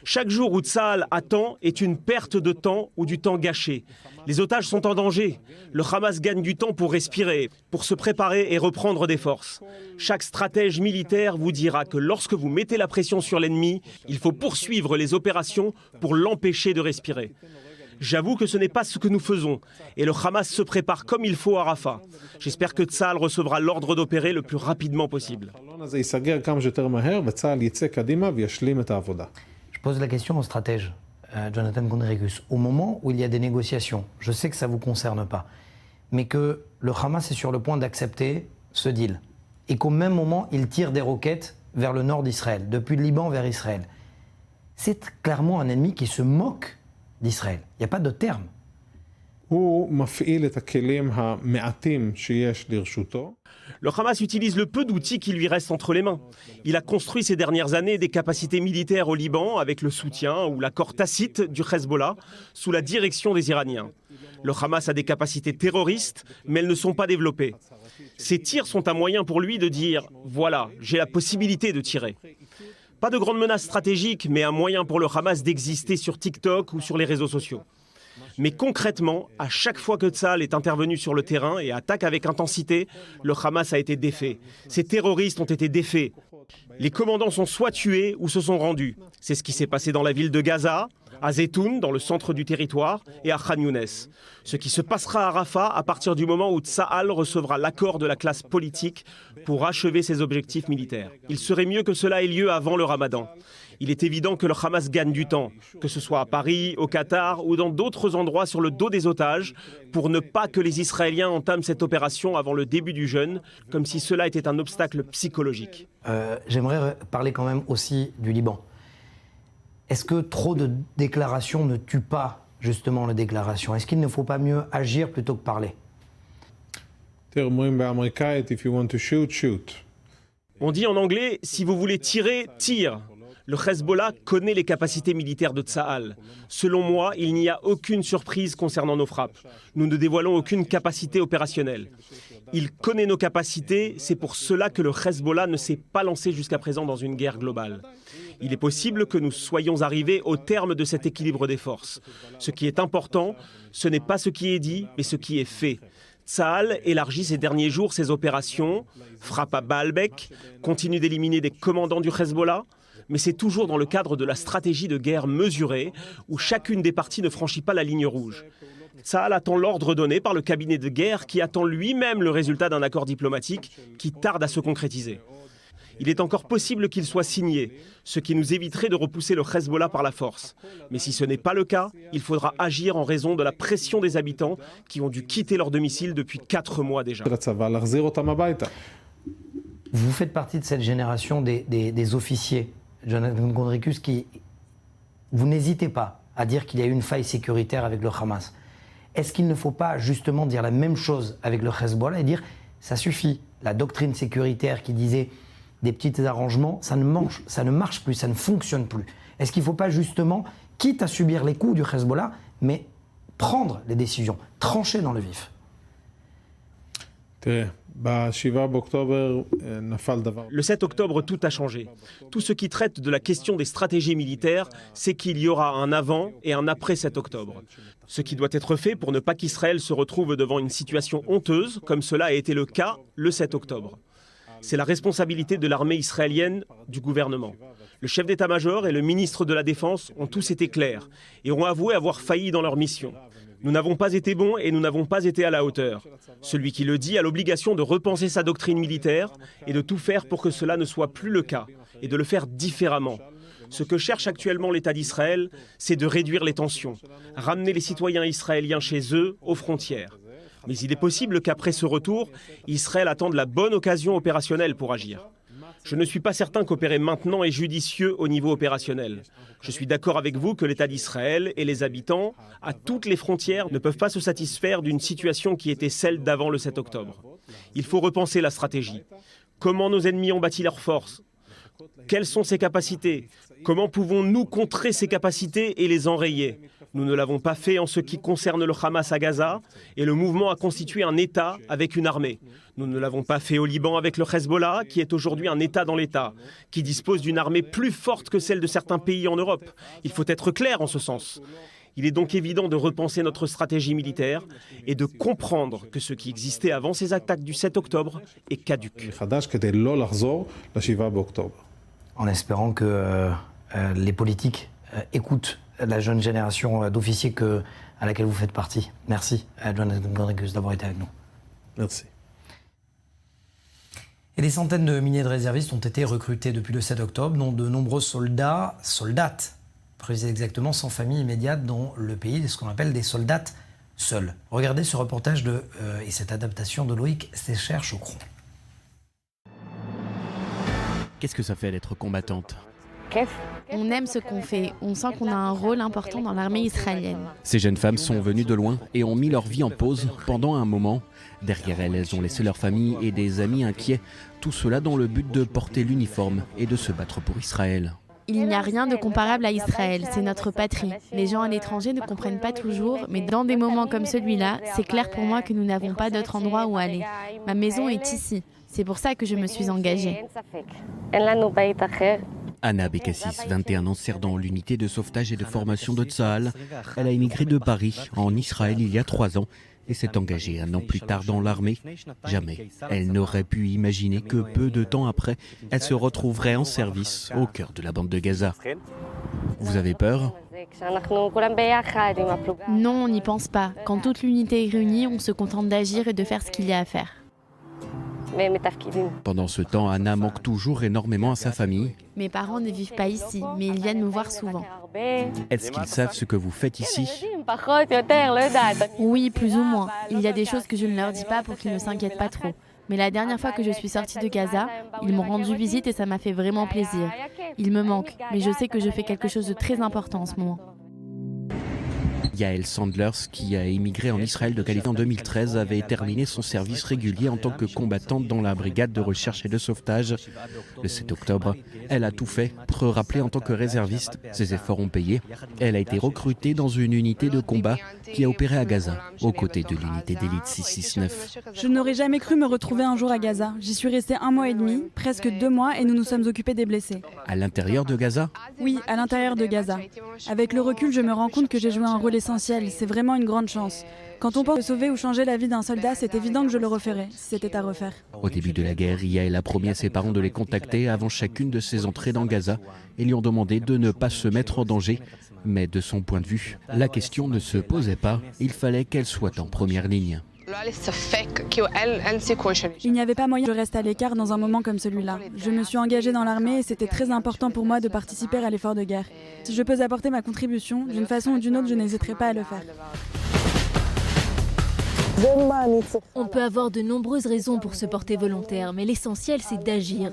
Chaque jour où Tsahal attend est une perte de temps ou du temps gâché. Les otages sont en danger. Le Hamas gagne du temps pour respirer, pour se préparer et reprendre des forces. Chaque stratège militaire vous dira que lorsque vous mettez la pression sur l'ennemi, il faut poursuivre les opérations pour l'empêcher de respirer. J'avoue que ce n'est pas ce que nous faisons et le Hamas se prépare comme il faut à Rafah. J'espère que Tsahal recevra l'ordre d'opérer le plus rapidement possible. Je pose la question au stratège, Jonathan Conricus. Au moment où il y a des négociations, je sais que ça ne vous concerne pas, mais que le Hamas est sur le point d'accepter ce deal, et qu'au même moment, il tire des roquettes vers le nord d'Israël, depuis le Liban vers Israël. C'est clairement un ennemi qui se moque d'Israël. Il n'y a pas de terme. Le Hamas utilise le peu d'outils qui lui restent entre les mains. Il a construit ces dernières années des capacités militaires au Liban avec le soutien ou l'accord tacite du Hezbollah sous la direction des Iraniens. Le Hamas a des capacités terroristes, mais elles ne sont pas développées. Ces tirs sont un moyen pour lui de dire « voilà, j'ai la possibilité de tirer ». Pas de grande menace stratégique, mais un moyen pour le Hamas d'exister sur TikTok ou sur les réseaux sociaux. Mais concrètement, à chaque fois que Tsahal est intervenu sur le terrain et attaque avec intensité, le Hamas a été défait. Ces terroristes ont été défaits. Les commandants sont soit tués ou se sont rendus. C'est ce qui s'est passé dans la ville de Gaza, à Zeytoun, dans le centre du territoire, et à Khan Younes. Ce qui se passera à Rafah à partir du moment où Tsahal recevra l'accord de la classe politique pour achever ses objectifs militaires. Il serait mieux que cela ait lieu avant le Ramadan. Il est évident que le Hamas gagne du temps, que ce soit à Paris, au Qatar ou dans d'autres endroits sur le dos des otages, pour ne pas que les Israéliens entament cette opération avant le début du jeûne, comme si cela était un obstacle psychologique. J'aimerais parler quand même aussi du Liban. Est-ce que trop de déclarations ne tuent pas justement les déclarations? Est-ce qu'il ne faut pas mieux agir plutôt que parler? On dit en anglais, si vous voulez tirer, tire. Le Hezbollah connaît les capacités militaires de Tsahal. Selon moi, il n'y a aucune surprise concernant nos frappes. Nous ne dévoilons aucune capacité opérationnelle. Il connaît nos capacités, c'est pour cela que le Hezbollah ne s'est pas lancé jusqu'à présent dans une guerre globale. Il est possible que nous soyons arrivés au terme de cet équilibre des forces. Ce qui est important, ce n'est pas ce qui est dit, mais ce qui est fait. Tsahal élargit ces derniers jours ses opérations, frappe à Baalbek, continue d'éliminer des commandants du Hezbollah, mais c'est toujours dans le cadre de la stratégie de guerre mesurée, où chacune des parties ne franchit pas la ligne rouge. Tsahal attend l'ordre donné par le cabinet de guerre qui attend lui-même le résultat d'un accord diplomatique qui tarde à se concrétiser. Il est encore possible qu'il soit signé, ce qui nous éviterait de repousser le Hezbollah par la force. Mais si ce n'est pas le cas, il faudra agir en raison de la pression des habitants qui ont dû quitter leur domicile depuis 4 mois déjà. Vous faites partie de cette génération des officiers, Jonathan Gondricus, qui... Vous n'hésitez pas à dire qu'il y a eu une faille sécuritaire avec le Hamas. Est-ce qu'il ne faut pas justement dire la même chose avec le Hezbollah et dire ça suffit, la doctrine sécuritaire qui disait des petits arrangements, ça ne marche plus, ça ne fonctionne plus. Est-ce qu'il ne faut pas justement, quitte à subir les coups du Hezbollah, mais prendre les décisions, trancher dans le vif? Le 7 octobre, tout a changé. Tout ce qui traite de la question des stratégies militaires, c'est qu'il y aura un avant et un après 7 octobre. Ce qui doit être fait pour ne pas qu'Israël se retrouve devant une situation honteuse, comme cela a été le cas le 7 octobre. C'est la responsabilité de l'armée israélienne, du gouvernement. Le chef d'état-major et le ministre de la Défense ont tous été clairs et ont avoué avoir failli dans leur mission. Nous n'avons pas été bons et nous n'avons pas été à la hauteur. Celui qui le dit a l'obligation de repenser sa doctrine militaire et de tout faire pour que cela ne soit plus le cas et de le faire différemment. Ce que cherche actuellement l'État d'Israël, c'est de réduire les tensions, ramener les citoyens israéliens chez eux, aux frontières. Mais il est possible qu'après ce retour, Israël attende la bonne occasion opérationnelle pour agir. Je ne suis pas certain qu'opérer maintenant est judicieux au niveau opérationnel. Je suis d'accord avec vous que l'État d'Israël et les habitants, à toutes les frontières, ne peuvent pas se satisfaire d'une situation qui était celle d'avant le 7 octobre. Il faut repenser la stratégie. Comment nos ennemis ont bâti leurs forces? Quelles sont ses capacités? Comment pouvons-nous contrer ces capacités et les enrayer? Nous ne l'avons pas fait en ce qui concerne le Hamas à Gaza, et le mouvement a constitué un État avec une armée. Nous ne l'avons pas fait au Liban avec le Hezbollah, qui est aujourd'hui un État dans l'État, qui dispose d'une armée plus forte que celle de certains pays en Europe. Il faut être clair en ce sens. Il est donc évident de repenser notre stratégie militaire et de comprendre que ce qui existait avant ces attaques du 7 octobre est caduc. En espérant que les politiques écoutent la jeune génération d'officiers à laquelle vous faites partie. Merci, Jonathan Gondricus, d'avoir été avec nous. Merci. Et des centaines de milliers de réservistes ont été recrutés depuis le 7 octobre, dont de nombreux soldates, plus exactement sans famille immédiate dans le pays, ce qu'on appelle des soldats seuls. Regardez ce reportage et cette adaptation de Loïc Sécher-Chocron. Qu'est-ce que ça fait d'être combattante ? On aime ce qu'on fait, on sent qu'on a un rôle important dans l'armée israélienne. Ces jeunes femmes sont venues de loin et ont mis leur vie en pause pendant un moment. Derrière elles, elles ont laissé leur famille et des amis inquiets. Tout cela dans le but de porter l'uniforme et de se battre pour Israël. Il n'y a rien de comparable à Israël, c'est notre patrie. Les gens à l'étranger ne comprennent pas toujours, mais dans des moments comme celui-là, c'est clair pour moi que nous n'avons pas d'autre endroit où aller. Ma maison est ici, c'est pour ça que je me suis engagée. Anna Bekassis, 21 ans, sert dans l'unité de sauvetage et de formation de Tsahal. Elle a émigré de Paris en Israël il y a 3 ans et s'est engagée 1 an plus tard dans l'armée. Jamais elle n'aurait pu imaginer que peu de temps après, elle se retrouverait en service au cœur de la bande de Gaza. Vous avez peur ? Non, on n'y pense pas. Quand toute l'unité est réunie, on se contente d'agir et de faire ce qu'il y a à faire. Pendant ce temps, Anna manque toujours énormément à sa famille. Mes parents ne vivent pas ici, mais ils viennent me voir souvent. Est-ce qu'ils savent ce que vous faites ici ? Oui, plus ou moins. Il y a des choses que je ne leur dis pas pour qu'ils ne s'inquiètent pas trop. Mais la dernière fois que je suis sortie de Gaza, ils m'ont rendu visite et ça m'a fait vraiment plaisir. Ils me manquent, mais je sais que je fais quelque chose de très important en ce moment. Yael Sandlers, qui a émigré en Israël de Californie en 2013, avait terminé son service régulier en tant que combattante dans la brigade de recherche et de sauvetage. Le 7 octobre, elle a tout fait pour se rappeler en tant que réserviste. Ses efforts ont payé. Elle a été recrutée dans une unité de combat qui a opéré à Gaza, aux côtés de l'unité d'élite 669. Je n'aurais jamais cru me retrouver un jour à Gaza. J'y suis restée 1 mois et demi, presque 2 mois, et nous nous sommes occupés des blessés. À l'intérieur de Gaza ? Oui, à l'intérieur de Gaza. Avec le recul, je me rends compte que j'ai joué un rôle essentiel. C'est vraiment une grande chance. Quand on pense sauver ou changer la vie d'un soldat, c'est évident que je le referais, si c'était à refaire. Au début de la guerre, Yael a promis à ses parents de les contacter avant chacune de ses entrées dans Gaza et lui ont demandé de ne pas se mettre en danger. Mais de son point de vue, la question ne se posait pas. Il fallait qu'elle soit en première ligne. Il n'y avait pas moyen que je reste à l'écart dans un moment comme celui-là. Je me suis engagée dans l'armée et c'était très important pour moi de participer à l'effort de guerre. Si je peux apporter ma contribution, d'une façon ou d'une autre, je n'hésiterai pas à le faire. On peut avoir de nombreuses raisons pour se porter volontaire, mais l'essentiel, c'est d'agir.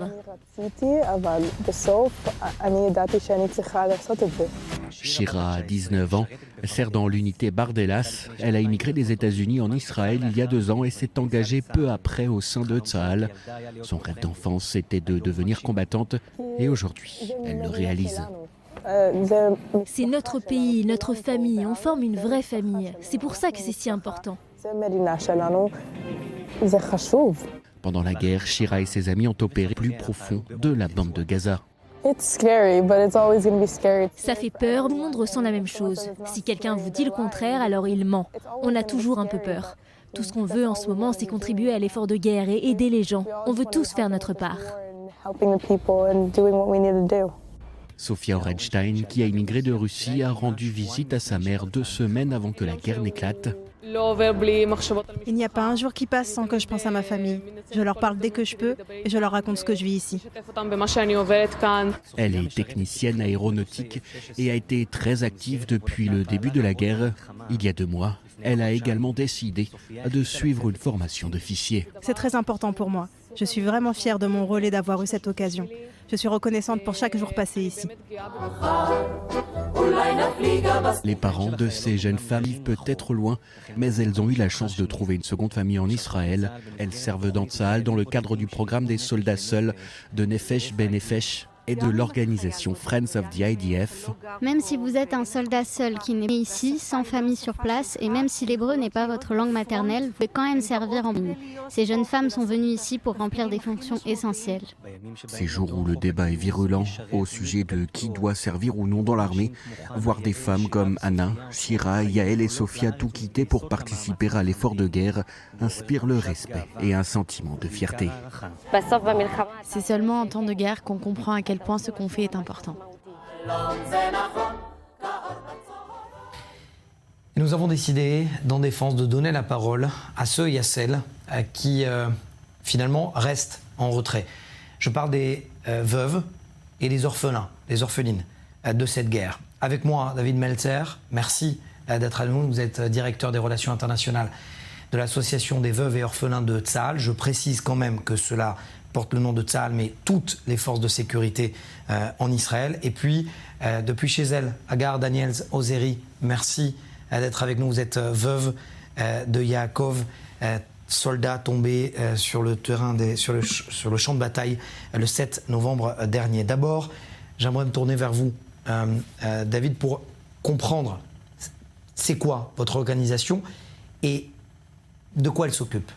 Shira a 19 ans, elle sert dans l'unité Bardelas. Elle a immigré des États-Unis en Israël il y a 2 ans et s'est engagée peu après au sein de Tsahal. Son rêve d'enfance était de devenir combattante et aujourd'hui, elle le réalise. C'est notre pays, notre famille, on forme une vraie famille. C'est pour ça que c'est si important. Pendant la guerre, Shira et ses amis ont opéré plus profond de la bande de Gaza. Ça fait peur, tout le monde ressent la même chose. Si quelqu'un vous dit le contraire, alors il ment. On a toujours un peu peur. Tout ce qu'on veut en ce moment, c'est contribuer à l'effort de guerre et aider les gens. On veut tous faire notre part. Sophia Orenstein, qui a immigré de Russie, a rendu visite à sa mère 2 semaines avant que la guerre n'éclate. Il n'y a pas un jour qui passe sans que je pense à ma famille. Je leur parle dès que je peux et je leur raconte ce que je vis ici. Elle est technicienne aéronautique et a été très active depuis le début de la guerre. Il y a 2 mois, elle a également décidé de suivre une formation d'officier. C'est très important pour moi. Je suis vraiment fière de mon rôle et d'avoir eu cette occasion. Je suis reconnaissante pour chaque jour passé ici. Les parents de ces jeunes femmes vivent peut-être loin, mais elles ont eu la chance de trouver une seconde famille en Israël. Elles servent dans Tsahal dans le cadre du programme des soldats seuls de Nefesh Benefesh et de l'organisation Friends of the IDF. Même si vous êtes un soldat seul qui n'est pas ici, sans famille sur place, et même si l'hébreu n'est pas votre langue maternelle, vous pouvez quand même servir en ligne. Ces jeunes femmes sont venues ici pour remplir des fonctions essentielles. Ces jours où le débat est virulent au sujet de qui doit servir ou non dans l'armée, voir des femmes comme Anna, Shira, Yael et Sophia tout quitter pour participer à l'effort de guerre inspire le respect et un sentiment de fierté. C'est seulement en temps de guerre qu'on comprend à quel point ce qu'on fait est important. Et nous avons décidé, d'en défense, de donner la parole à ceux et à celles qui, finalement, restent en retrait. Je parle des veuves et des orphelins, des orphelines de cette guerre. Avec moi, David Meltzer, merci d'être à nous. Vous êtes directeur des relations internationales de l'association des veuves et orphelins de Tsahal. Je précise quand même que cela porte le nom de Tsahal, mais toutes les forces de sécurité en Israël. Et puis, depuis chez elle, Agar Daniels Ozeri, merci d'être avec nous. Vous êtes veuve de Yaakov, soldat tombé sur le terrain, sur le champ de bataille le 7 novembre dernier. D'abord, j'aimerais me tourner vers vous, David, pour comprendre c'est quoi votre organisation et de quoi elle s'occupe.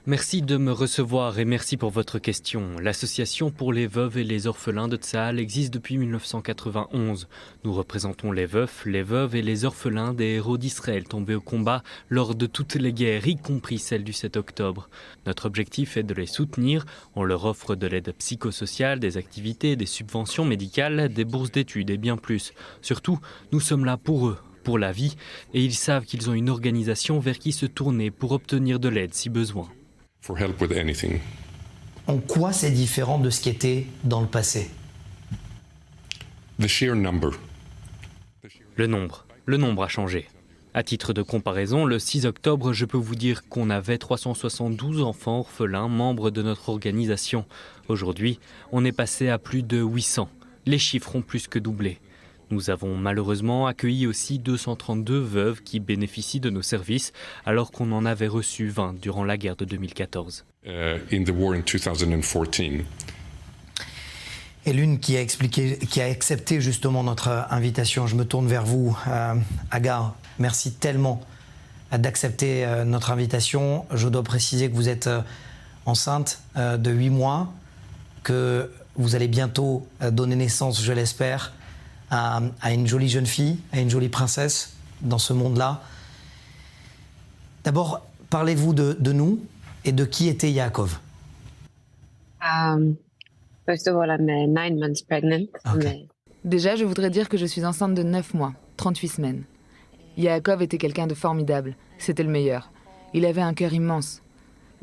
Merci de me recevoir et merci pour votre question. L'Association pour les veuves et les orphelins de Tsahal existe depuis 1991. Nous représentons les veufs, les veuves et les orphelins des héros d'Israël tombés au combat lors de toutes les guerres, y compris celle du 7 octobre. Notre objectif est de les soutenir. On leur offre de l'aide psychosociale, des activités, des subventions médicales, des bourses d'études et bien plus. Surtout, nous sommes là pour eux, pour la vie, et ils savent qu'ils ont une organisation vers qui se tourner pour obtenir de l'aide si besoin. En quoi c'est différent de ce qui était dans le passé? Le nombre a changé. À titre de comparaison, le 6 octobre, je peux vous dire qu'on avait 372 enfants orphelins membres de notre organisation. Aujourd'hui, on est passé à plus de 800. Les chiffres ont plus que doublé. Nous avons malheureusement accueilli aussi 232 veuves qui bénéficient de nos services, alors qu'on en avait reçu 20 durant la guerre de 2014. In the war in 2014. Et l'une qui a accepté justement notre invitation. Je me tourne vers vous, Agar. Merci tellement d'accepter notre invitation. Je dois préciser que vous êtes enceinte de 8 mois, que vous allez bientôt donner naissance, je l'espère, à une jolie jeune fille, à une jolie princesse dans ce monde-là. D'abord, parlez-vous de nous et de qui était Yaakov. First of all, I'm 9 months pregnant. Okay. Déjà, je voudrais dire que je suis enceinte de 9 mois, 38 semaines. Yaakov était quelqu'un de formidable, c'était le meilleur. Il avait un cœur immense.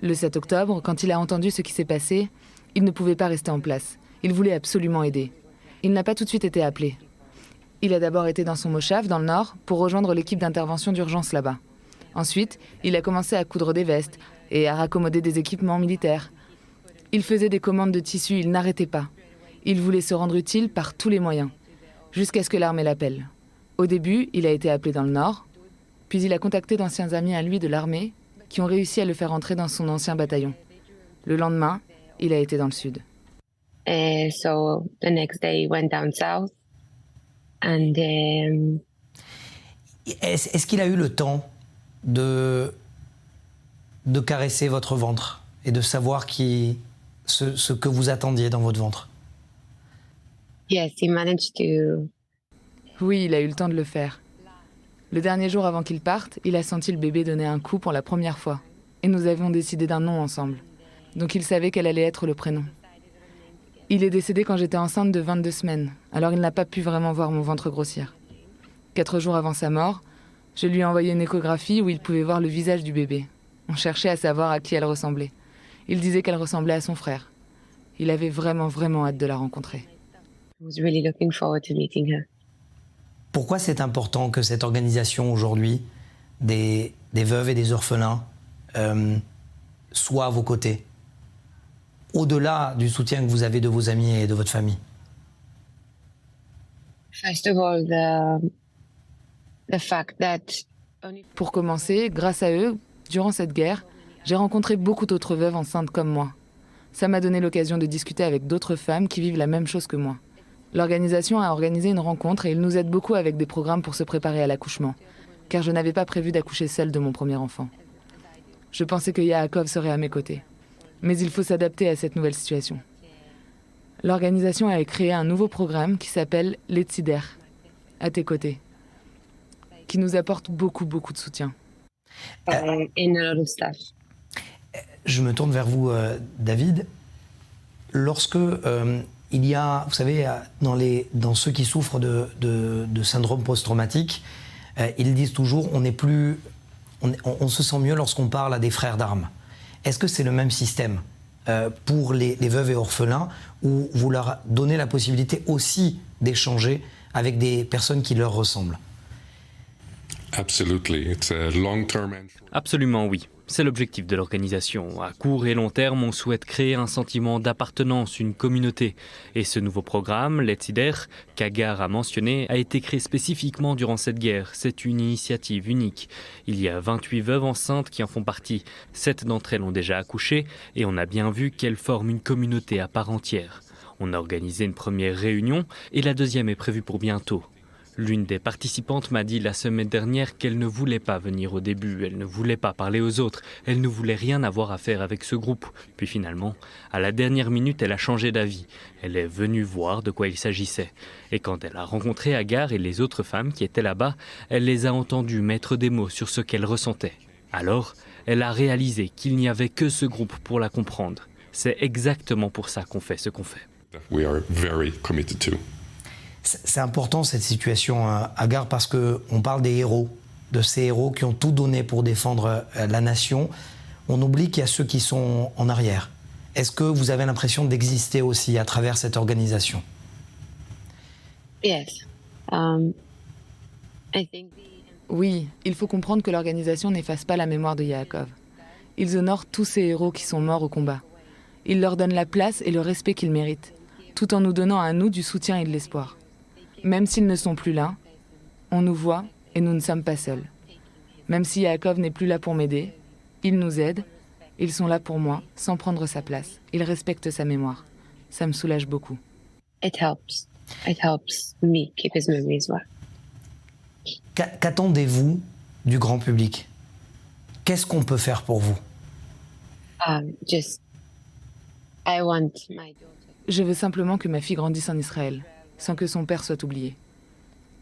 Le 7 octobre, quand il a entendu ce qui s'est passé, il ne pouvait pas rester en place. Il voulait absolument aider. Il n'a pas tout de suite été appelé. Il a d'abord été dans son moshav, dans le nord, pour rejoindre l'équipe d'intervention d'urgence là-bas. Ensuite, il a commencé à coudre des vestes et à raccommoder des équipements militaires. Il faisait des commandes de tissus, il n'arrêtait pas. Il voulait se rendre utile par tous les moyens, jusqu'à ce que l'armée l'appelle. Au début, il a été appelé dans le nord, puis il a contacté d'anciens amis à lui de l'armée qui ont réussi à le faire entrer dans son ancien bataillon. Le lendemain, il a été dans le sud. So the next day he went down south. And Est-ce qu'il a eu le temps de caresser votre ventre et de savoir ce que vous attendiez dans votre ventre? Yes, he managed to. Oui, il a eu le temps de le faire. Le dernier jour avant qu'il parte, il a senti le bébé donner un coup pour la première fois. Et nous avions décidé d'un nom ensemble. Donc il savait quel allait être le prénom. Il est décédé quand j'étais enceinte de 22 semaines, alors il n'a pas pu vraiment voir mon ventre grossir. 4 jours avant sa mort, je lui ai envoyé une échographie où il pouvait voir le visage du bébé. On cherchait à savoir à qui elle ressemblait. Il disait qu'elle ressemblait à son frère. Il avait vraiment, vraiment hâte de la rencontrer. I was really looking forward to meeting her. Pourquoi c'est important que cette organisation aujourd'hui, des veuves et des orphelins, soit à vos côtés, au-delà du soutien que vous avez de vos amis et de votre famille? First of all, the fact that. Pour commencer, grâce à eux, durant cette guerre, j'ai rencontré beaucoup d'autres veuves enceintes comme moi. Ça m'a donné l'occasion de discuter avec d'autres femmes qui vivent la même chose que moi. L'organisation a organisé une rencontre et ils nous aident beaucoup avec des programmes pour se préparer à l'accouchement, car je n'avais pas prévu d'accoucher seule de mon premier enfant. Je pensais que Yaakov serait à mes côtés. Mais il faut s'adapter à cette nouvelle situation. L'organisation a créé un nouveau programme qui s'appelle Letzider, à tes côtés, qui nous apporte beaucoup, beaucoup de soutien. Je me tourne vers vous, David. Lorsque il y a, vous savez, dans ceux qui souffrent de syndrome post-traumatique, ils disent toujours on se sent mieux lorsqu'on parle à des frères d'armes. Est-ce que c'est le même système pour les veuves et orphelins, où vous leur donnez la possibilité aussi d'échanger avec des personnes qui leur ressemblent? Absolument oui. C'est l'objectif de l'organisation. À court et long terme, on souhaite créer un sentiment d'appartenance, une communauté. Et ce nouveau programme, Letzider, qu'Agar a mentionné, a été créé spécifiquement durant cette guerre. C'est une initiative unique. Il y a 28 veuves enceintes qui en font partie. 7 d'entre elles ont déjà accouché et on a bien vu qu'elles forment une communauté à part entière. On a organisé une première réunion et la deuxième est prévue pour bientôt. L'une des participantes m'a dit la semaine dernière qu'elle ne voulait pas venir au début, elle ne voulait pas parler aux autres, elle ne voulait rien avoir à faire avec ce groupe. Puis finalement, à la dernière minute, elle a changé d'avis. Elle est venue voir de quoi il s'agissait. Et quand elle a rencontré Agar et les autres femmes qui étaient là-bas, elle les a entendues mettre des mots sur ce qu'elle ressentait. Alors, elle a réalisé qu'il n'y avait que ce groupe pour la comprendre. C'est exactement pour ça qu'on fait ce qu'on fait. We are very committed to. C'est important cette situation, Agar, parce qu'on parle des héros, de ces héros qui ont tout donné pour défendre la nation. On oublie qu'il y a ceux qui sont en arrière. Est-ce que vous avez l'impression d'exister aussi à travers cette organisation? Yes. Oui, il faut comprendre que l'organisation n'efface pas la mémoire de Yaakov. Ils honorent tous ces héros qui sont morts au combat. Ils leur donnent la place et le respect qu'ils méritent, tout en nous donnant à nous du soutien et de l'espoir. Même s'ils ne sont plus là, on nous voit et nous ne sommes pas seuls. Même si Yaakov n'est plus là pour m'aider, ils nous aident, ils sont là pour moi, sans prendre sa place. Ils respectent sa mémoire. Ça me soulage beaucoup. It helps. It helps me keep his memory as well. Qu'attendez-vous du grand public? Qu'est-ce qu'on peut faire pour vous? Je veux simplement que ma fille grandisse en Israël, sans que son père soit oublié.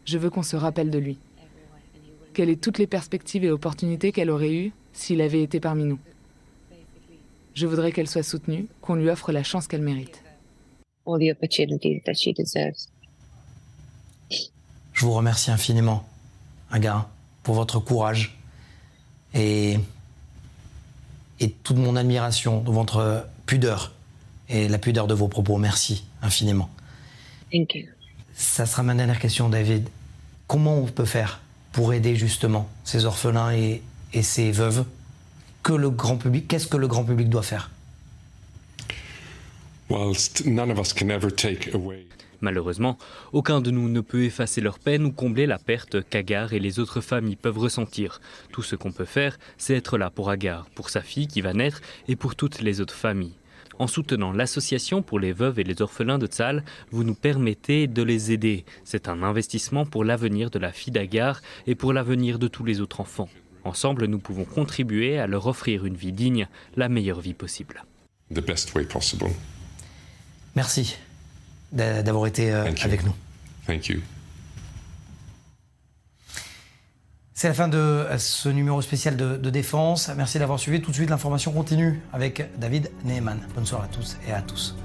Je veux qu'on se rappelle de lui. Quelles sont toutes les perspectives et opportunités qu'elle aurait eues s'il avait été parmi nous. Je voudrais qu'elle soit soutenue, qu'on lui offre la chance qu'elle mérite. All the opportunities that she deserves. Je vous remercie infiniment, Hagar, pour votre courage et toute mon admiration de votre pudeur et la pudeur de vos propos. Merci infiniment. Thank you. Ça sera ma dernière question, David. Comment on peut faire pour aider justement ces orphelins et ces veuves? Qu'est-ce que le grand public doit faire? Malheureusement, aucun de nous ne peut effacer leur peine ou combler la perte qu'Hagar et les autres familles peuvent ressentir. Tout ce qu'on peut faire, c'est être là pour Hagar, pour sa fille qui va naître et pour toutes les autres familles. En soutenant l'association pour les veuves et les orphelins de Tzahal, vous nous permettez de les aider. C'est un investissement pour l'avenir de la fille d'Hagar et pour l'avenir de tous les autres enfants. Ensemble, nous pouvons contribuer à leur offrir une vie digne, la meilleure vie possible. The best way possible. Merci d'avoir été avec nous. Thank you. C'est la fin de ce numéro spécial de Défense. Merci d'avoir suivi. Tout de suite, l'information continue avec David Neeman. Bonne soirée à tous et à tous.